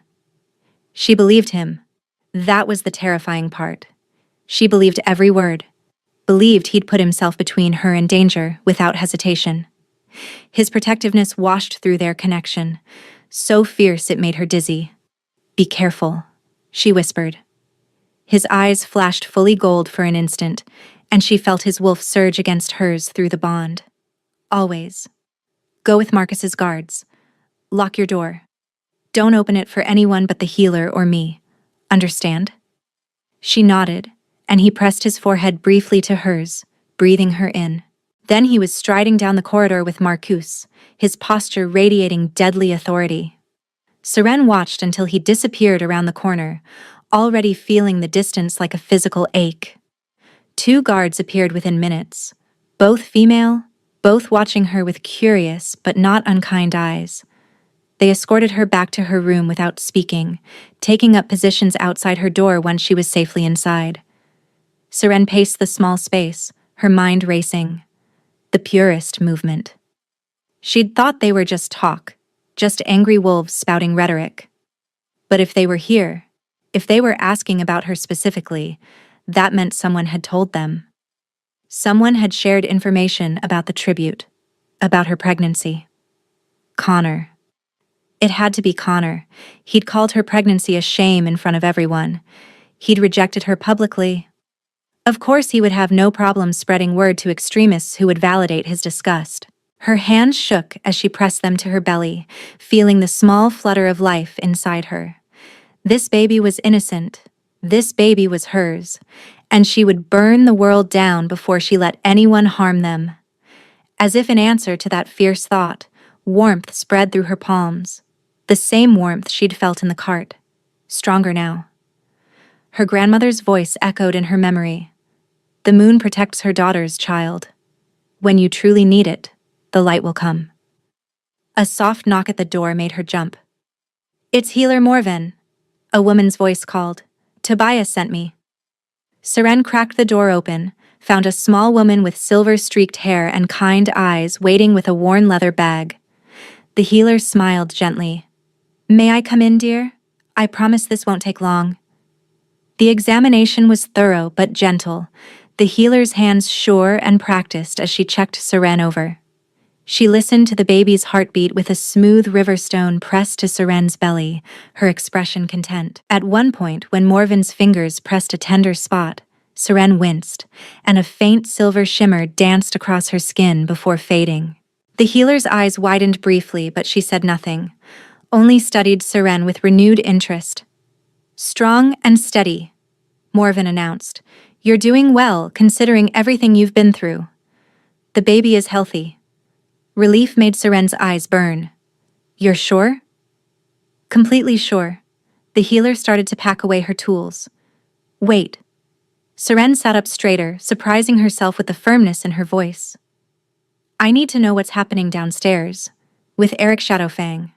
She believed him. That was the terrifying part. She believed every word. Believed he'd put himself between her and danger without hesitation. His protectiveness washed through their connection, so fierce it made her dizzy. Be careful, she whispered. His eyes flashed fully gold for an instant, and she felt his wolf surge against hers through the bond. Always. Go with Marcus's guards. Lock your door. Don't open it for anyone but the healer or me. Understand? She nodded, and he pressed his forehead briefly to hers, breathing her in. Then he was striding down the corridor with Marcus, his posture radiating deadly authority. Seren watched until he disappeared around the corner, already feeling the distance like a physical ache. 2 guards appeared within minutes, both female, both watching her with curious but not unkind eyes. They escorted her back to her room without speaking, taking up positions outside her door once she was safely inside. Seren paced the small space, her mind racing. The purist movement. She'd thought they were just talk, just angry wolves spouting rhetoric. But if they were here, if they were asking about her specifically, that meant someone had told them. Someone had shared information about the tribute, about her pregnancy. Connor. It had to be Connor. He'd called her pregnancy a shame in front of everyone. He'd rejected her publicly. Of course he would have no problem spreading word to extremists who would validate his disgust. Her hands shook as she pressed them to her belly, feeling the small flutter of life inside her. This baby was innocent. This baby was hers, and she would burn the world down before she let anyone harm them. As if in answer to that fierce thought, warmth spread through her palms. The same warmth she'd felt in the cart, stronger now. Her grandmother's voice echoed in her memory. The moon protects her daughter's child. When you truly need it, the light will come. A soft knock at the door made her jump. It's Healer Morven, a woman's voice called. Tobias sent me. Seren cracked the door open, found a small woman with silver-streaked hair and kind eyes waiting with a worn leather bag. The healer smiled gently. May I come in, dear? I promise this won't take long. The examination was thorough but gentle, the healer's hands sure and practiced as she checked Seren over. She listened to the baby's heartbeat with a smooth river stone pressed to Seren's belly, her expression content. At one point, when Morven's fingers pressed a tender spot, Seren winced, and a faint silver shimmer danced across her skin before fading. The healer's eyes widened briefly, but she said nothing, only studied Seren with renewed interest. Strong and steady, Morven announced. You're doing well, considering everything you've been through. The baby is healthy. Relief made Seren's eyes burn. You're sure? Completely sure. The healer started to pack away her tools. Wait. Seren sat up straighter, surprising herself with the firmness in her voice. I need to know what's happening downstairs, with Eric Shadowfang.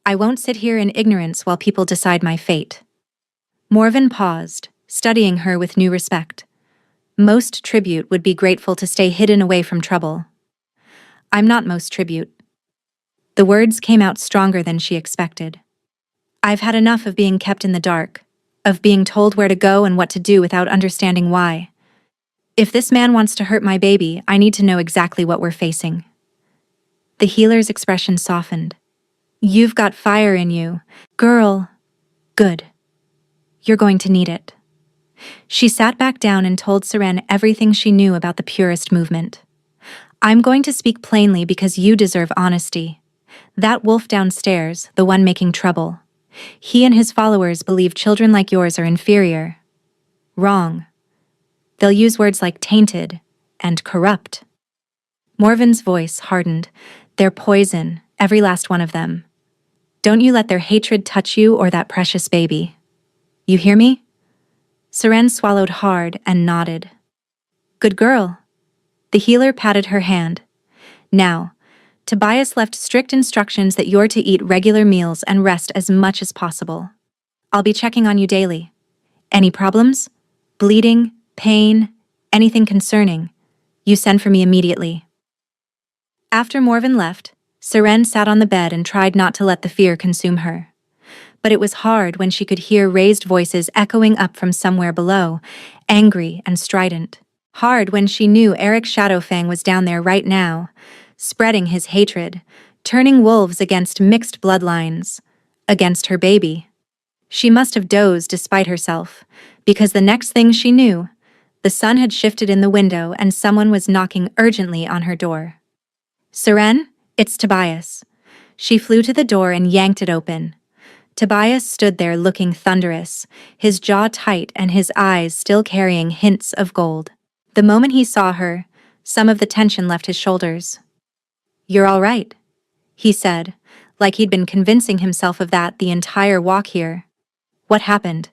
I won't sit here in ignorance while people decide my fate. Morven paused, studying her with new respect. Most tribute would be grateful to stay hidden away from trouble. I'm not most tribute. The words came out stronger than she expected. I've had enough of being kept in the dark, of being told where to go and what to do without understanding why. If this man wants to hurt my baby, I need to know exactly what we're facing. The healer's expression softened. You've got fire in you, girl. Good. You're going to need it. She sat back down and told Seren everything she knew about the purist movement. I'm going to speak plainly because you deserve honesty. That wolf downstairs, the one making trouble. He and his followers believe children like yours are inferior. Wrong. They'll use words like tainted and corrupt. Morven's voice hardened. They're poison, every last one of them. Don't you let their hatred touch you or that precious baby. You hear me? Seren swallowed hard and nodded. Good girl. The healer patted her hand. Now, Tobias left strict instructions that you're to eat regular meals and rest as much as possible. I'll be checking on you daily. Any problems? Bleeding? Pain? Anything concerning? You send for me immediately. After Morven left, Seren sat on the bed and tried not to let the fear consume her. But it was hard when she could hear raised voices echoing up from somewhere below, angry and strident. Hard when she knew Eric Shadowfang was down there right now, spreading his hatred, turning wolves against mixed bloodlines, against her baby. She must have dozed despite herself, because the next thing she knew, the sun had shifted in the window and someone was knocking urgently on her door. Seren, it's Tobias. She flew to the door and yanked it open. Tobias stood there looking thunderous, his jaw tight and his eyes still carrying hints of gold. The moment he saw her, some of the tension left his shoulders. You're all right, he said, like he'd been convincing himself of that the entire walk here. What happened?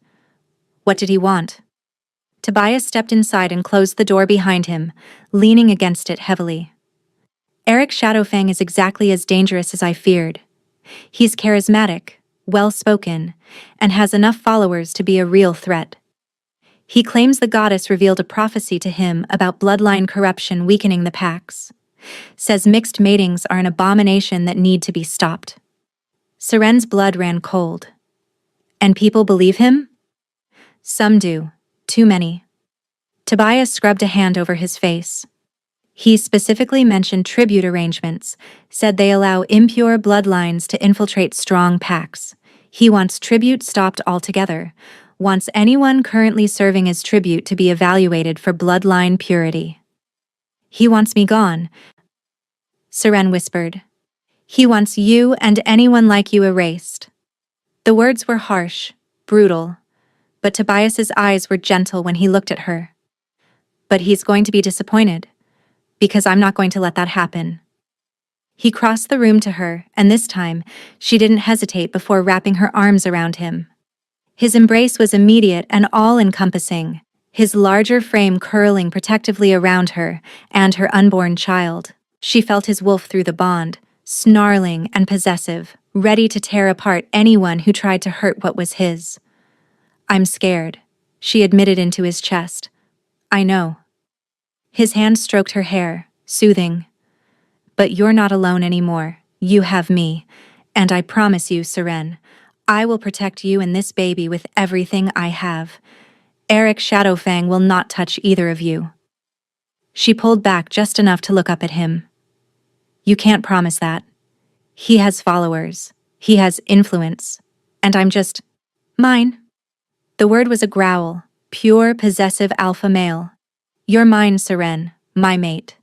What did he want? Tobias stepped inside and closed the door behind him, leaning against it heavily. Eric Shadowfang is exactly as dangerous as I feared. He's charismatic, well-spoken, and has enough followers to be a real threat. He claims the goddess revealed a prophecy to him about bloodline corruption weakening the packs. Says mixed matings are an abomination that need to be stopped. Seren's blood ran cold. And people believe him? Some do. Too many. Tobias scrubbed a hand over his face. He specifically mentioned tribute arrangements, said they allow impure bloodlines to infiltrate strong packs. He wants tribute stopped altogether, wants anyone currently serving as tribute to be evaluated for bloodline purity. He wants me gone, Seren whispered. He wants you and anyone like you erased. The words were harsh, brutal, but Tobias's eyes were gentle when he looked at her. But he's going to be disappointed, because I'm not going to let that happen. He crossed the room to her, and this time, she didn't hesitate before wrapping her arms around him. His embrace was immediate and all-encompassing, his larger frame curling protectively around her and her unborn child. She felt his wolf through the bond, snarling and possessive, ready to tear apart anyone who tried to hurt what was his. I'm scared, she admitted into his chest. I know. His hand stroked her hair, soothing. But you're not alone anymore. You have me. And I promise you, Seren, I will protect you and this baby with everything I have. Eric Shadowfang will not touch either of you. She pulled back just enough to look up at him. You can't promise that. He has followers. He has influence. And I'm just... mine. The word was a growl, pure, possessive alpha male. You're mine, Seren, my mate.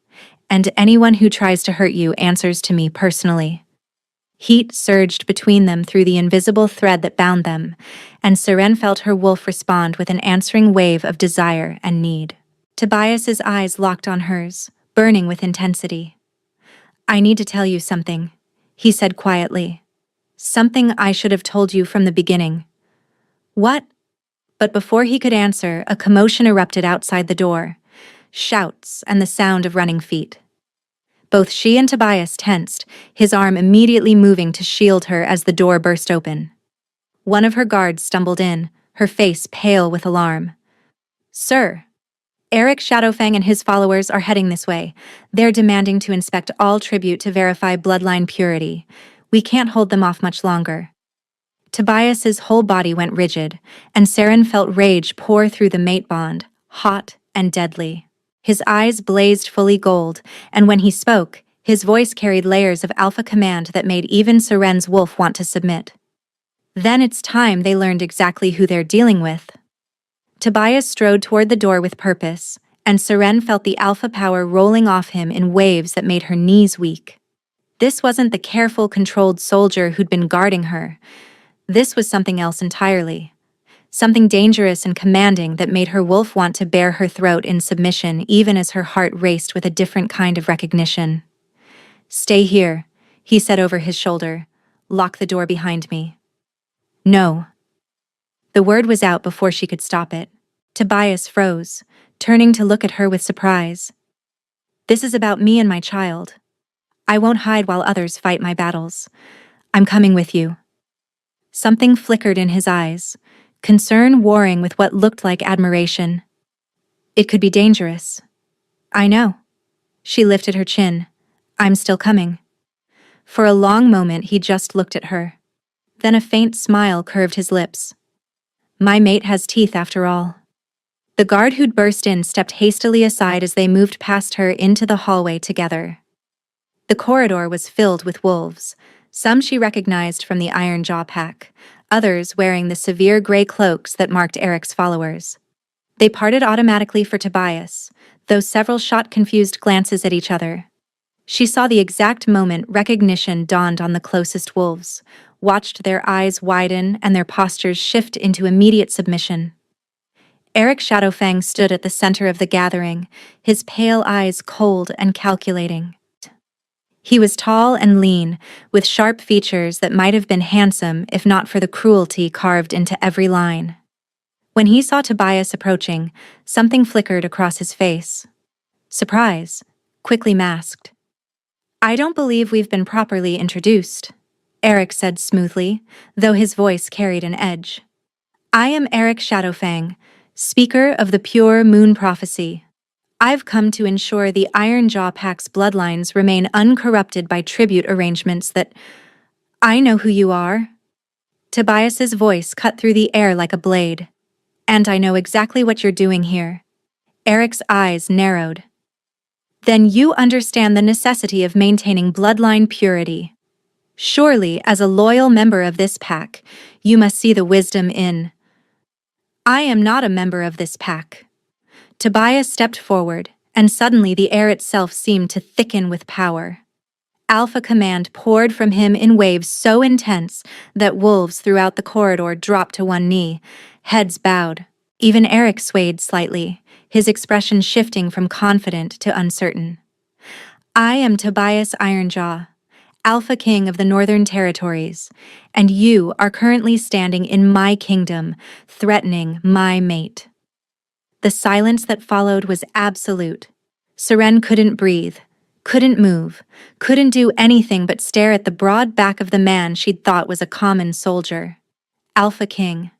And anyone who tries to hurt you answers to me personally. Heat surged between them through the invisible thread that bound them, and Seren felt her wolf respond with an answering wave of desire and need. Tobias's eyes locked on hers, burning with intensity. I need to tell you something, he said quietly. Something I should have told you from the beginning. What? But before he could answer, a commotion erupted outside the door. Shouts and the sound of running feet. Both she and Tobias tensed, his arm immediately moving to shield her as the door burst open. One of her guards stumbled in, her face pale with alarm. Sir, Eric Shadowfang and his followers are heading this way. They're demanding to inspect all tribute to verify bloodline purity. We can't hold them off much longer. Tobias's whole body went rigid, and Seren felt rage pour through the mate bond, hot and deadly. His eyes blazed fully gold, and when he spoke, his voice carried layers of alpha command that made even Seren's wolf want to submit. Then it's time they learned exactly who they're dealing with. Tobias strode toward the door with purpose, and Seren felt the alpha power rolling off him in waves that made her knees weak. This wasn't the careful, controlled soldier who'd been guarding her. This was something else entirely. Something dangerous and commanding that made her wolf want to bare her throat in submission even as her heart raced with a different kind of recognition. "Stay here," he said over his shoulder. "Lock the door behind me." "No." The word was out before she could stop it. Tobias froze, turning to look at her with surprise. "This is about me and my child. I won't hide while others fight my battles. I'm coming with you." Something flickered in his eyes, concern warring with what looked like admiration. "It could be dangerous." "I know." She lifted her chin. "I'm still coming." For a long moment he just looked at her. Then a faint smile curved his lips. "My mate has teeth after all." The guard who'd burst in stepped hastily aside as they moved past her into the hallway together. The corridor was filled with wolves. Some she recognized from the Iron Jaw pack, others wearing the severe gray cloaks that marked Eric's followers. They parted automatically for Tobias, though several shot confused glances at each other. She saw the exact moment recognition dawned on the closest wolves, watched their eyes widen and their postures shift into immediate submission. Eric Shadowfang stood at the center of the gathering, his pale eyes cold and calculating. He was tall and lean, with sharp features that might have been handsome if not for the cruelty carved into every line. When he saw Tobias approaching, something flickered across his face. Surprise, quickly masked. "I don't believe we've been properly introduced," Eric said smoothly, though his voice carried an edge. "I am Eric Shadowfang, speaker of the Pure Moon Prophecy. I've come to ensure the Iron Jaw Pack's bloodlines remain uncorrupted by tribute arrangements that—" "I know who you are." Tobias's voice cut through the air like a blade. "And I know exactly what you're doing here." Eric's eyes narrowed. "Then you understand the necessity of maintaining bloodline purity. Surely, as a loyal member of this pack, you must see the wisdom in—" "I am not a member of this pack." Tobias stepped forward, and suddenly the air itself seemed to thicken with power. Alpha command poured from him in waves so intense that wolves throughout the corridor dropped to one knee, heads bowed. Even Eric swayed slightly, his expression shifting from confident to uncertain. "I am Tobias Ironjaw, Alpha King of the Northern Territories, and you are currently standing in my kingdom, threatening my mate." The silence that followed was absolute. Seren couldn't breathe, couldn't move, couldn't do anything but stare at the broad back of the man she'd thought was a common soldier. Alpha King.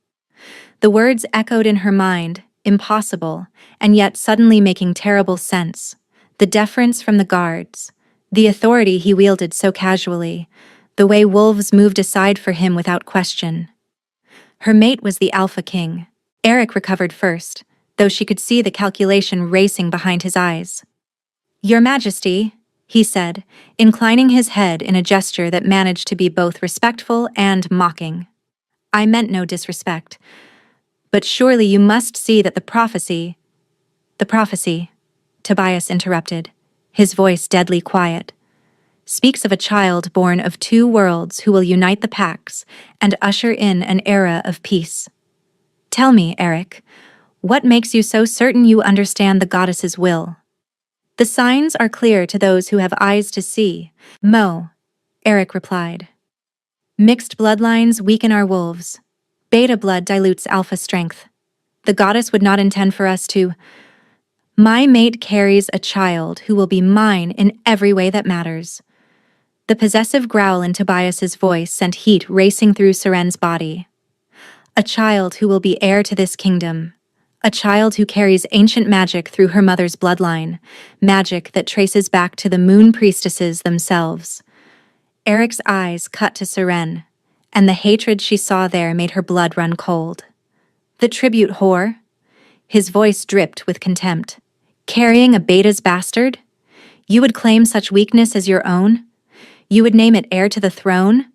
The words echoed in her mind, impossible, and yet suddenly making terrible sense. The deference from the guards, the authority he wielded so casually, the way wolves moved aside for him without question. Her mate was the Alpha King. Eric recovered first, though she could see the calculation racing behind his eyes. "Your Majesty," he said, inclining his head in a gesture that managed to be both respectful and mocking. "I meant no disrespect. But surely you must see that the prophecy—" "The prophecy," Tobias interrupted, his voice deadly quiet, "speaks of a child born of two worlds who will unite the packs and usher in an era of peace. Tell me, Eric, what makes you so certain you understand the goddess's will?" "The signs are clear to those who have eyes to see, Mo," Eric replied. "Mixed bloodlines weaken our wolves. Beta blood dilutes alpha strength. The goddess would not intend for us to— My mate carries a child who will be mine in every way that matters." The possessive growl in Tobias's voice sent heat racing through Seren's body. "A child who will be heir to this kingdom. A child who carries ancient magic through her mother's bloodline, magic that traces back to the moon priestesses themselves." Eric's eyes cut to Seren, and the hatred she saw there made her blood run cold. "The tribute whore?" His voice dripped with contempt. "Carrying a Beta's bastard? You would claim such weakness as your own? You would name it heir to the throne?"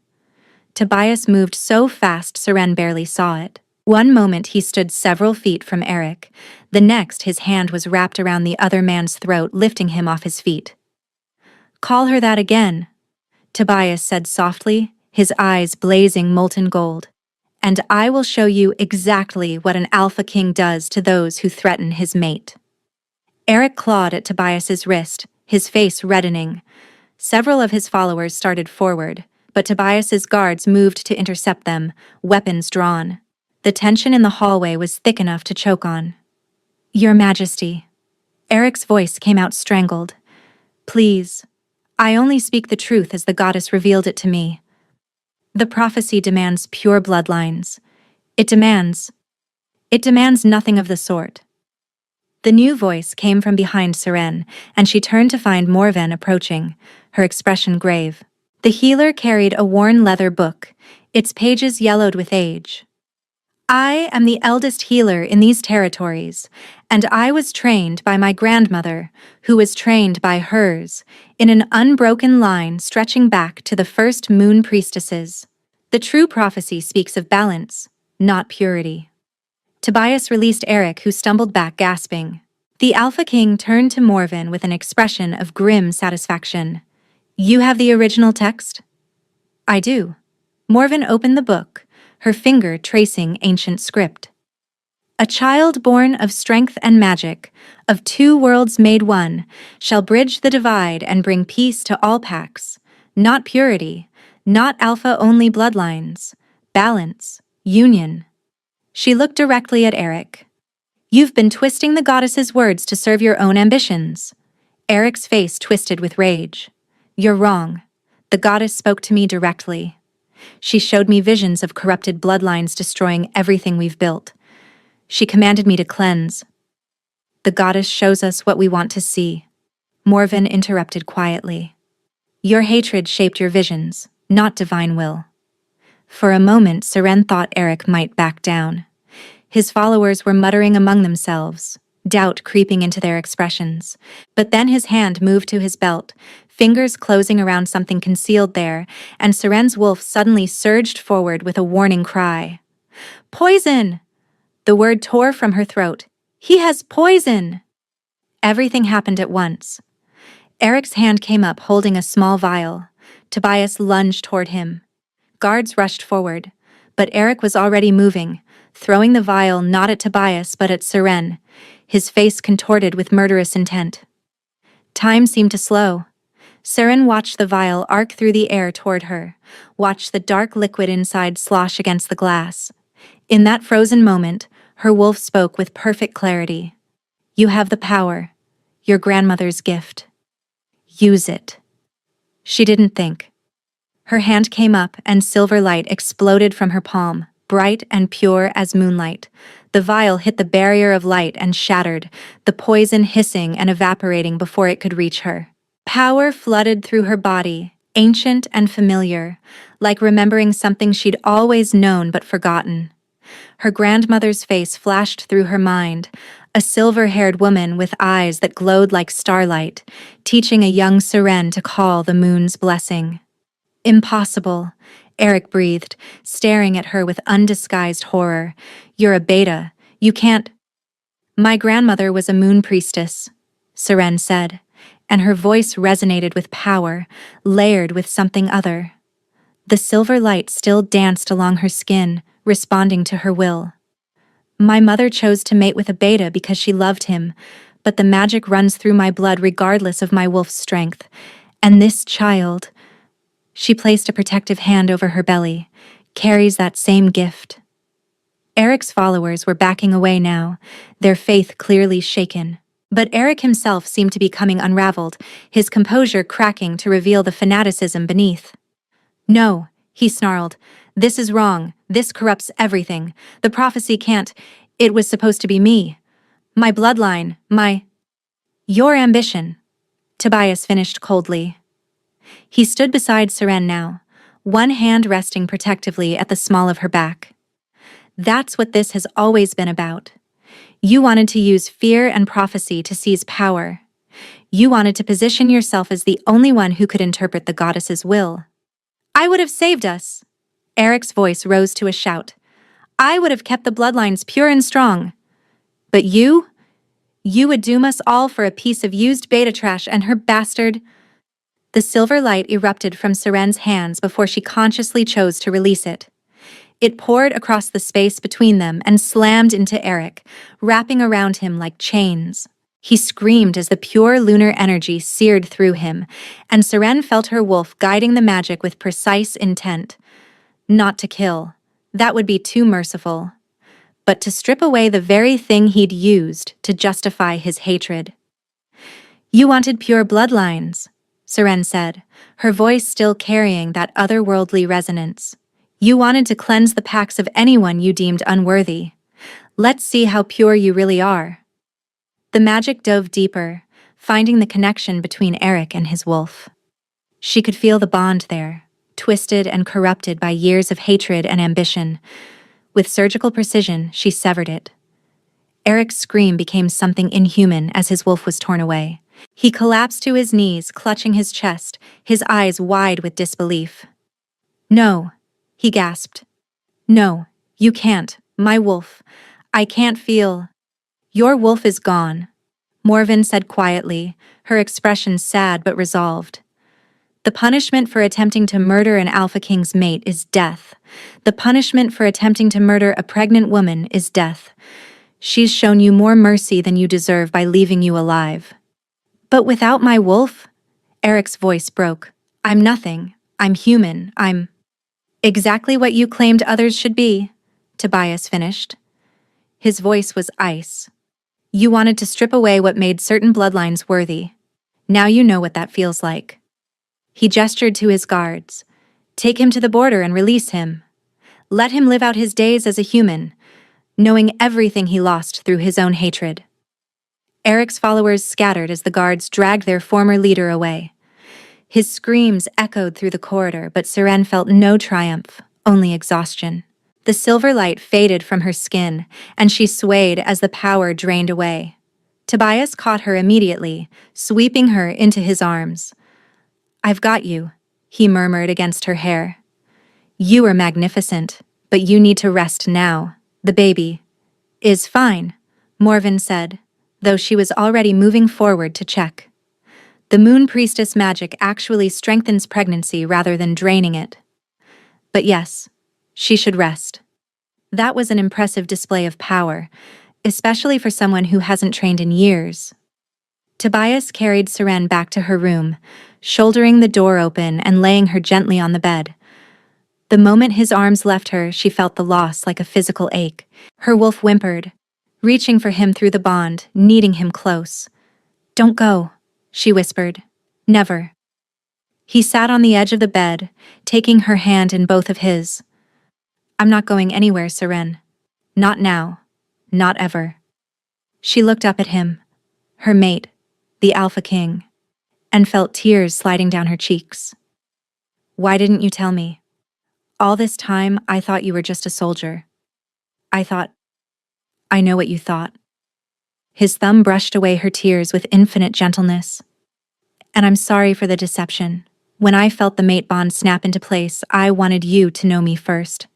Tobias moved so fast Seren barely saw it. One moment he stood several feet from Eric, the next his hand was wrapped around the other man's throat, lifting him off his feet. "Call her that again," Tobias said softly, his eyes blazing molten gold. "And I will show you exactly what an Alpha King does to those who threaten his mate." Eric clawed at Tobias's wrist, his face reddening. Several of his followers started forward, but Tobias's guards moved to intercept them, weapons drawn. The tension in the hallway was thick enough to choke on. "Your Majesty." Eric's voice came out strangled. "Please. I only speak the truth as the goddess revealed it to me. The prophecy demands pure bloodlines. It demands nothing of the sort." The new voice came from behind Seren, and she turned to find Morven approaching, her expression grave. The healer carried a worn leather book, its pages yellowed with age. "I am the eldest healer in these territories, and I was trained by my grandmother, who was trained by hers, in an unbroken line stretching back to the first moon priestesses. The true prophecy speaks of balance, not purity." Tobias released Eric, who stumbled back gasping. The Alpha King turned to Morven with an expression of grim satisfaction. "You have the original text?" "I do." Morven opened the book, her finger tracing ancient script. "A child born of strength and magic, of two worlds made one, shall bridge the divide and bring peace to all packs. Not purity, not Alpha-only bloodlines. Balance, union." She looked directly at Eric. "You've been twisting the goddess's words to serve your own ambitions." Eric's face twisted with rage. "You're wrong. The goddess spoke to me directly. She showed me visions of corrupted bloodlines destroying everything we've built. She commanded me to cleanse." "The goddess shows us what we want to see," Morven interrupted quietly. "Your hatred shaped your visions, not divine will." For a moment, Seren thought Eric might back down. His followers were muttering among themselves, doubt creeping into their expressions. But then his hand moved to his belt, fingers closing around something concealed there, and Seren's wolf suddenly surged forward with a warning cry. "Poison!" The word tore from her throat. "He has poison!" Everything happened at once. Eric's hand came up holding a small vial. Tobias lunged toward him. Guards rushed forward, but Eric was already moving, throwing the vial not at Tobias but at Seren, his face contorted with murderous intent. Time seemed to slow. Seren watched the vial arc through the air toward her, watched the dark liquid inside slosh against the glass. In that frozen moment, her wolf spoke with perfect clarity. "You have the power, your grandmother's gift. Use it." She didn't think. Her hand came up and silver light exploded from her palm, bright and pure as moonlight. The vial hit the barrier of light and shattered, the poison hissing and evaporating before it could reach her. Power flooded through her body, ancient and familiar, like remembering something she'd always known but forgotten. Her grandmother's face flashed through her mind, a silver-haired woman with eyes that glowed like starlight, teaching a young Seren to call the moon's blessing. "Impossible," Eric breathed, staring at her with undisguised horror. "You're a beta. You can't—" "My grandmother was a moon priestess," Seren said, and her voice resonated with power, layered with something other. The silver light still danced along her skin, responding to her will. "My mother chose to mate with a beta because she loved him, but the magic runs through my blood regardless of my wolf's strength. And this child," she placed a protective hand over her belly, "carries that same gift." Eric's followers were backing away now, their faith clearly shaken. But Eric himself seemed to be coming unraveled, his composure cracking to reveal the fanaticism beneath. "No," he snarled. "This is wrong. This corrupts everything. The prophecy can't. It was supposed to be me. My bloodline, Your ambition," Tobias finished coldly. He stood beside Seren now, one hand resting protectively at the small of her back. "That's what this has always been about. You wanted to use fear and prophecy to seize power. You wanted to position yourself as the only one who could interpret the goddess's will." "I would have saved us," Eric's voice rose to a shout. I would have kept the bloodlines pure and strong. But you? You would doom us all for a piece of used beta trash and her bastard. The silver light erupted from Seren's hands before she consciously chose to release it. It poured across the space between them and slammed into Eric, wrapping around him like chains. He screamed as the pure lunar energy seared through him, and Seren felt her wolf guiding the magic with precise intent. Not to kill. That would be too merciful. But to strip away the very thing he'd used to justify his hatred. You wanted pure bloodlines, Seren said, her voice still carrying that otherworldly resonance. You wanted to cleanse the packs of anyone you deemed unworthy. Let's see how pure you really are. The magic dove deeper, finding the connection between Eric and his wolf. She could feel the bond there, twisted and corrupted by years of hatred and ambition. With surgical precision, she severed it. Eric's scream became something inhuman as his wolf was torn away. He collapsed to his knees, clutching his chest, his eyes wide with disbelief. No, he gasped. No, you can't, my wolf. I can't feel. Your wolf is gone, Morven said quietly, her expression sad but resolved. The punishment for attempting to murder an Alpha King's mate is death. The punishment for attempting to murder a pregnant woman is death. She's shown you more mercy than you deserve by leaving you alive. But without my wolf? Eric's voice broke. I'm nothing. I'm human. I'm exactly what you claimed others should be, Tobias finished. His voice was ice. You wanted to strip away what made certain bloodlines worthy. Now you know what that feels like. He gestured to his guards. Take him to the border and release him. Let him live out his days as a human, knowing everything he lost through his own hatred. Eric's followers scattered as the guards dragged their former leader away. His screams echoed through the corridor, but Seren felt no triumph, only exhaustion. The silver light faded from her skin, and she swayed as the power drained away. Tobias caught her immediately, sweeping her into his arms. I've got you, he murmured against her hair. You are magnificent, but you need to rest now. The baby is fine, Morven said, though she was already moving forward to check. The Moon Priestess magic actually strengthens pregnancy rather than draining it. But yes, she should rest. That was an impressive display of power, especially for someone who hasn't trained in years. Tobias carried Seren back to her room, shouldering the door open and laying her gently on the bed. The moment his arms left her, she felt the loss like a physical ache. Her wolf whimpered, reaching for him through the bond, needing him close. Don't go, she whispered. Never. He sat on the edge of the bed, taking her hand in both of his. I'm not going anywhere, Seren. Not now. Not ever. She looked up at him, her mate, the Alpha King, and felt tears sliding down her cheeks. Why didn't you tell me? All this time, I thought you were just a soldier. I know what you thought. His thumb brushed away her tears with infinite gentleness. And I'm sorry for the deception. When I felt the mate bond snap into place, I wanted you to know me first.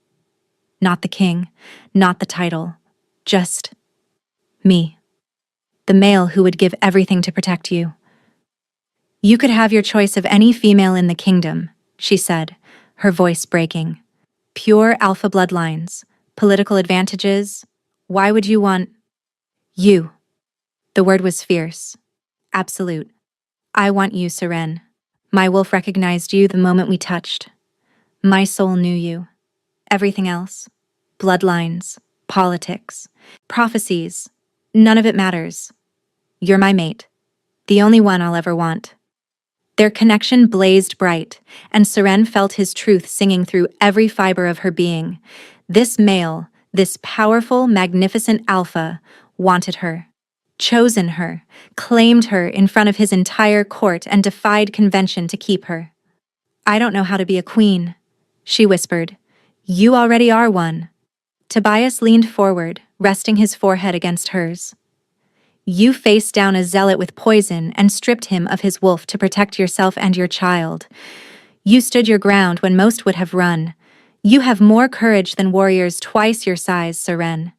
Not the king, not the title, just me. The male who would give everything to protect you. You could have your choice of any female in the kingdom, she said, her voice breaking. Pure alpha bloodlines, political advantages. Why would you want you? The word was fierce. Absolute. I want you, Seren. My wolf recognized you the moment we touched. My soul knew you. Everything else, bloodlines, politics, prophecies, none of it matters. You're my mate, the only one I'll ever want. Their connection blazed bright, and Seren felt his truth singing through every fiber of her being. This male, this powerful, magnificent alpha, wanted her, chosen her, claimed her in front of his entire court and defied convention to keep her. I don't know how to be a queen, she whispered. You already are one. Tobias leaned forward, resting his forehead against hers. You faced down a zealot with poison and stripped him of his wolf to protect yourself and your child. You stood your ground when most would have run. You have more courage than warriors twice your size, Seren,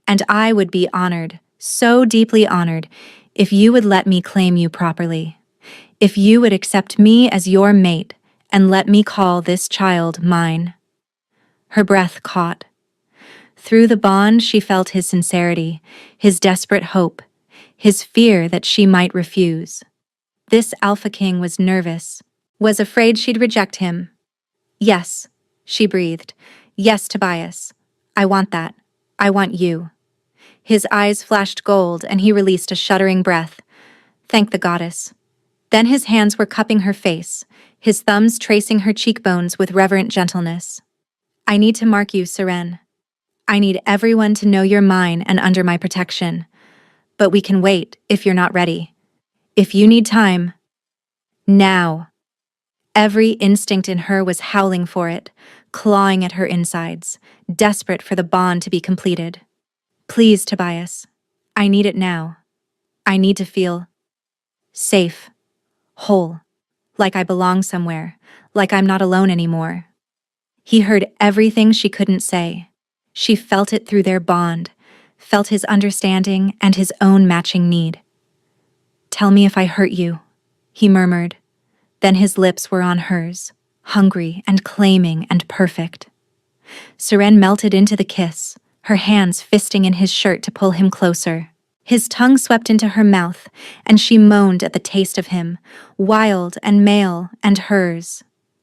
and I would be honored, so deeply honored, if you would let me claim you properly. If you would accept me as your mate and let me call this child mine." Her breath caught. Through the bond she felt his sincerity, his desperate hope, his fear that she might refuse. This Alpha King was nervous, was afraid she'd reject him. "Yes," she breathed. "Yes, Tobias. I want that. I want you." His eyes flashed gold and he released a shuddering breath. Thank the goddess. Then his hands were cupping her face, his thumbs tracing her cheekbones with reverent gentleness. "I need to mark you, Seren. I need everyone to know you're mine and under my protection. But we can wait if you're not ready. If you need time, now." Every instinct in her was howling for it, clawing at her insides, desperate for the bond to be completed. "Please, Tobias. I need it now. I need to feel safe, whole, like I belong somewhere, like I'm not alone anymore." He heard everything she couldn't say. She felt it through their bond, felt his understanding and his own matching need. "Tell me if I hurt you," he murmured. Then his lips were on hers, hungry and claiming and perfect. Seren melted into the kiss, her hands fisting in his shirt to pull him closer. His tongue swept into her mouth, and she moaned at the taste of him, wild and male and hers.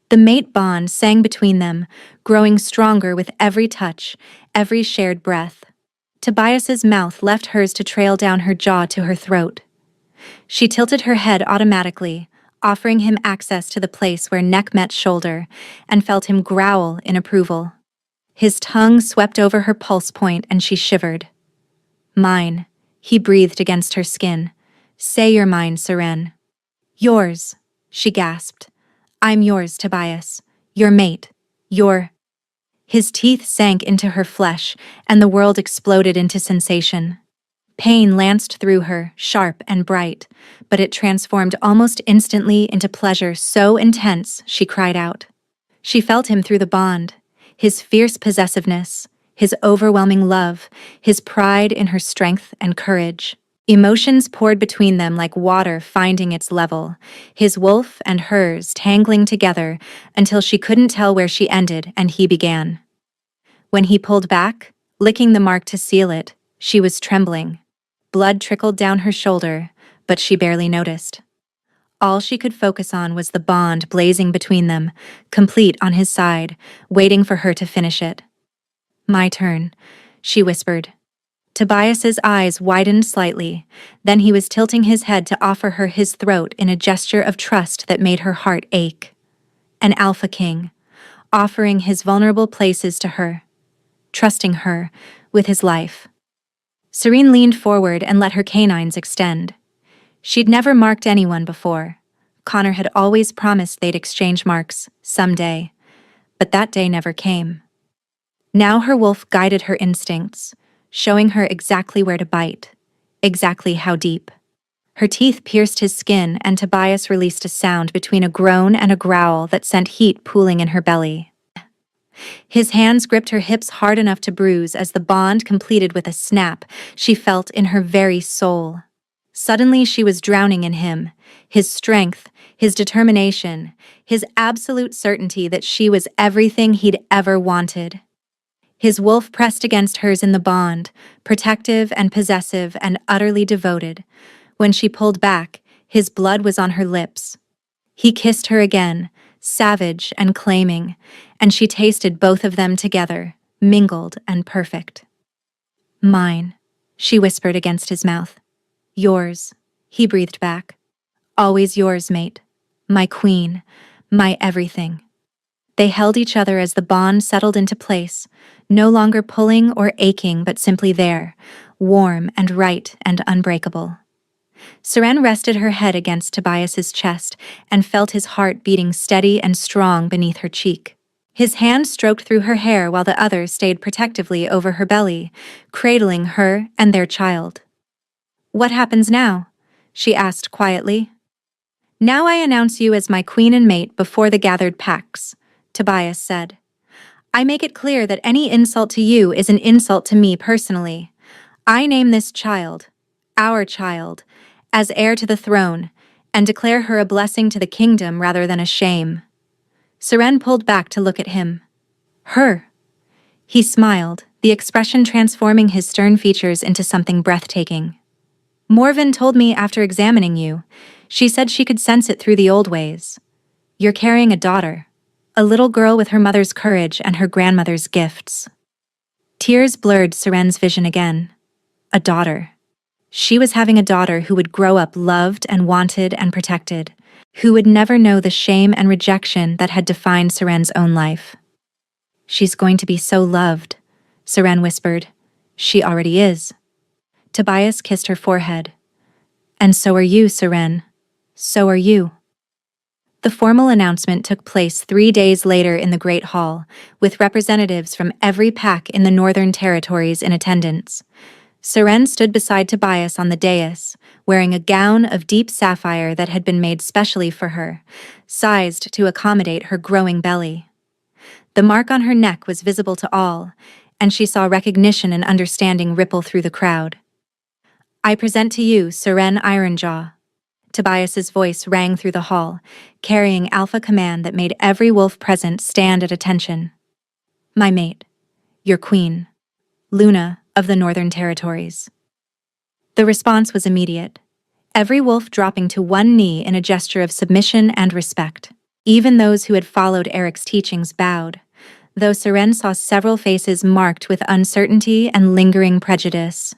The mate bond sang between them, growing stronger with every touch, every shared breath. Tobias's mouth left hers to trail down her jaw to her throat. She tilted her head automatically, offering him access to the place where neck met shoulder, and felt him growl in approval. His tongue swept over her pulse point and she shivered. "Mine," he breathed against her skin. "Say you're mine, Seren." "Yours," she gasped. "I'm yours, Tobias. Your mate. Your—" His teeth sank into her flesh, and the world exploded into sensation. Pain lanced through her, sharp and bright, but it transformed almost instantly into pleasure so intense she cried out. She felt him through the bond, his fierce possessiveness, his overwhelming love, his pride in her strength and courage. Emotions poured between them like water finding its level, his wolf and hers tangling together until she couldn't tell where she ended and he began. When he pulled back, licking the mark to seal it, she was trembling. Blood trickled down her shoulder, but she barely noticed. All she could focus on was the bond blazing between them, complete on his side, waiting for her to finish it. "My turn," she whispered. Tobias's eyes widened slightly, then he was tilting his head to offer her his throat in a gesture of trust that made her heart ache. An Alpha King, offering his vulnerable places to her, trusting her with his life. Seren leaned forward and let her canines extend. She'd never marked anyone before. Connor had always promised they'd exchange marks, someday, but that day never came. Now her wolf guided her instincts, showing her exactly where to bite, exactly how deep. Her teeth pierced his skin and Tobias released a sound between a groan and a growl that sent heat pooling in her belly. His hands gripped her hips hard enough to bruise as the bond completed with a snap she felt in her very soul. Suddenly she was drowning in him, his strength, his determination, his absolute certainty that she was everything he'd ever wanted. His wolf pressed against hers in the bond, protective and possessive and utterly devoted. When she pulled back, his blood was on her lips. He kissed her again, savage and claiming, and she tasted both of them together, mingled and perfect. "Mine," she whispered against his mouth. "Yours," he breathed back. "Always yours, mate. My queen, my everything." They held each other as the bond settled into place, no longer pulling or aching but simply there, warm and right and unbreakable. Seren rested her head against Tobias's chest and felt his heart beating steady and strong beneath her cheek. His hand stroked through her hair while the other stayed protectively over her belly, cradling her and their child. "What happens now?" she asked quietly. "Now I announce you as my queen and mate before the gathered packs," Tobias said. I make it clear that any insult to you is an insult to me personally. I name this child, our child, as heir to the throne, and declare her a blessing to the kingdom rather than a shame." Seren pulled back to look at him. "Her." He smiled, the expression transforming his stern features into something breathtaking. "Morven told me after examining you. She said she could sense it through the old ways. You're carrying a daughter. A little girl with her mother's courage and her grandmother's gifts." Tears blurred Seren's vision again. A daughter. She was having a daughter who would grow up loved and wanted and protected, who would never know the shame and rejection that had defined Seren's own life. "She's going to be so loved," Seren whispered. "She already is." Tobias kissed her forehead. "And so are you, Seren. So are you." The formal announcement took place 3 days later in the Great Hall, with representatives from every pack in the Northern Territories in attendance. Seren stood beside Tobias on the dais, wearing a gown of deep sapphire that had been made specially for her, sized to accommodate her growing belly. The mark on her neck was visible to all, and she saw recognition and understanding ripple through the crowd. "I present to you Seren Ironjaw." Tobias's voice rang through the hall, carrying alpha command that made every wolf present stand at attention. "My mate, your queen, Luna of the Northern Territories." The response was immediate, every wolf dropping to one knee in a gesture of submission and respect. Even those who had followed Eric's teachings bowed, though Seren saw several faces marked with uncertainty and lingering prejudice.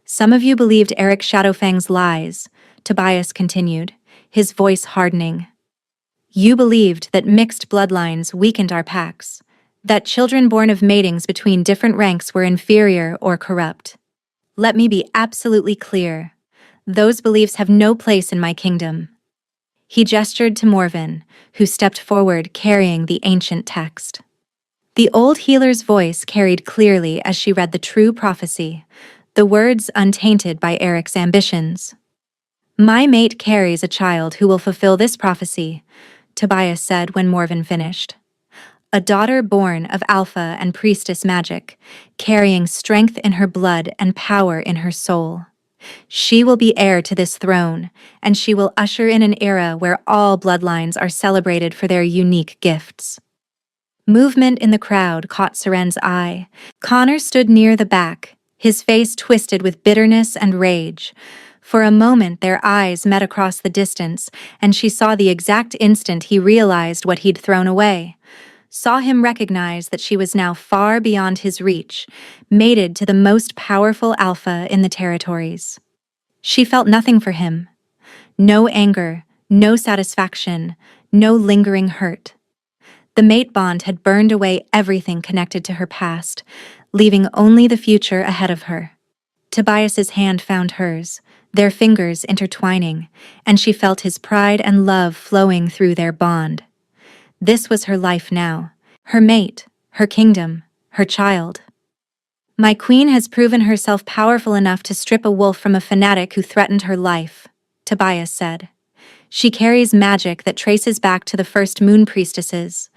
"Some of you believed Eric Shadowfang's lies," Tobias continued, his voice hardening. "You believed that mixed bloodlines weakened our packs, that children born of matings between different ranks were inferior or corrupt. Let me be absolutely clear. Those beliefs have no place in my kingdom." He gestured to Morven, who stepped forward carrying the ancient text. The old healer's voice carried clearly as she read the true prophecy, the words untainted by Eric's ambitions. "My mate carries a child who will fulfill this prophecy," Tobias said when Morven finished. "A daughter born of Alpha and Priestess magic, carrying strength in her blood and power in her soul. She will be heir to this throne, and she will usher in an era where all bloodlines are celebrated for their unique gifts." Movement in the crowd caught Seren's eye. Connor stood near the back, his face twisted with bitterness and rage. For a moment their eyes met across the distance, and she saw the exact instant he realized what he'd thrown away. Saw him recognize that she was now far beyond his reach, mated to the most powerful alpha in the territories. She felt nothing for him. No anger, no satisfaction, no lingering hurt. The mate bond had burned away everything connected to her past, leaving only the future ahead of her. Tobias's hand found hers, their fingers intertwining, and she felt his pride and love flowing through their bond. This was her life now, her mate, her kingdom, her child. "My queen has proven herself powerful enough to strip a wolf from a fanatic who threatened her life," Tobias said. "She carries magic that traces back to the first moon priestesses,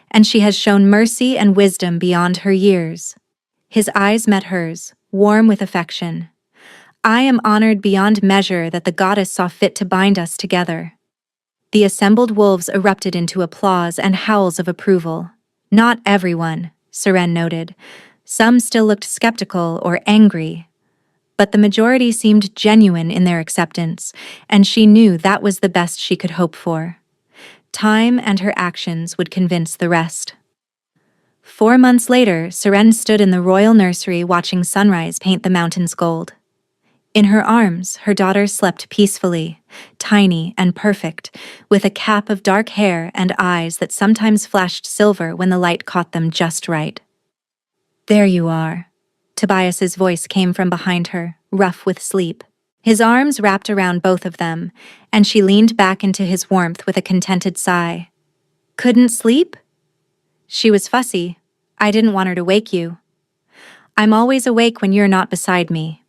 and she has shown mercy and wisdom beyond her years." His eyes met hers, warm with affection. "I am honored beyond measure that the goddess saw fit to bind us together." The assembled wolves erupted into applause and howls of approval. Not everyone, Seren noted. Some still looked skeptical or angry. But the majority seemed genuine in their acceptance, and she knew that was the best she could hope for. Time and her actions would convince the rest. 4 months later, Seren stood in the royal nursery watching sunrise paint the mountains gold. In her arms, her daughter slept peacefully, tiny and perfect, with a cap of dark hair and eyes that sometimes flashed silver when the light caught them just right. "There you are." Tobias's voice came from behind her, rough with sleep. His arms wrapped around both of them, and she leaned back into his warmth with a contented sigh. "Couldn't sleep?" She was fussy. "I didn't want her to wake you." "I'm always awake when you're not beside me."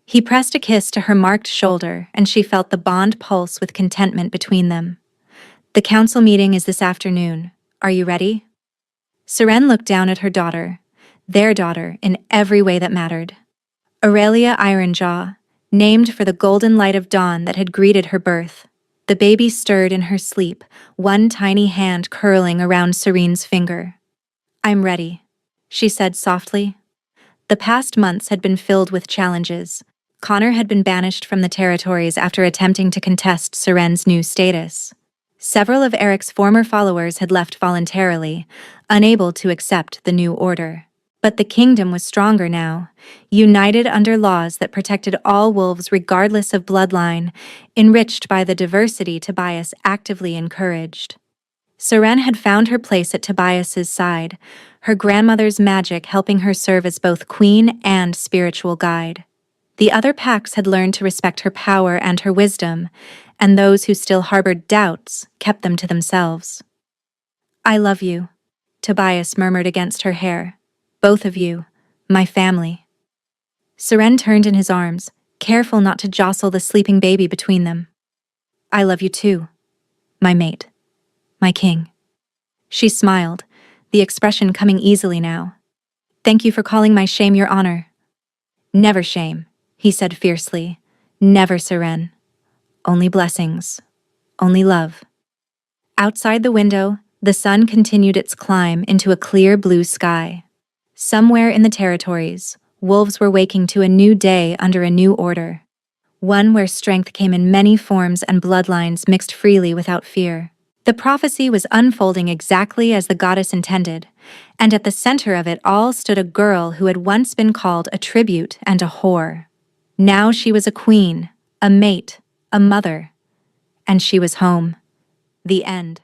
He pressed a kiss to her marked shoulder, and she felt the bond pulse with contentment between them. "The council meeting is this afternoon. Are you ready?" Seren looked down at her daughter, their daughter, in every way that mattered. Aurelia Ironjaw, named for the golden light of dawn that had greeted her birth. The baby stirred in her sleep, one tiny hand curling around Serene's finger. "I'm ready," she said softly. The past months had been filled with challenges. Connor had been banished from the territories after attempting to contest Seren's new status. Several of Eric's former followers had left voluntarily, unable to accept the new order. But the kingdom was stronger now, united under laws that protected all wolves regardless of bloodline, enriched by the diversity Tobias actively encouraged. Seren had found her place at Tobias's side, her grandmother's magic helping her serve as both queen and spiritual guide. The other packs had learned to respect her power and her wisdom, and those who still harbored doubts kept them to themselves. "I love you," Tobias murmured against her hair. "Both of you, my family." Seren turned in his arms, careful not to jostle the sleeping baby between them. "I love you too, my mate, my king." She smiled, the expression coming easily now. "Thank you for calling my shame your honor." "Never shame," he said fiercely. "Never, Seren. Only blessings. Only love." Outside the window, the sun continued its climb into a clear blue sky. Somewhere in the territories, wolves were waking to a new day under a new order. One where strength came in many forms and bloodlines mixed freely without fear. The prophecy was unfolding exactly as the goddess intended, and at the center of it all stood a girl who had once been called a tribute and a whore. Now she was a queen, a mate, a mother, and she was home. The end.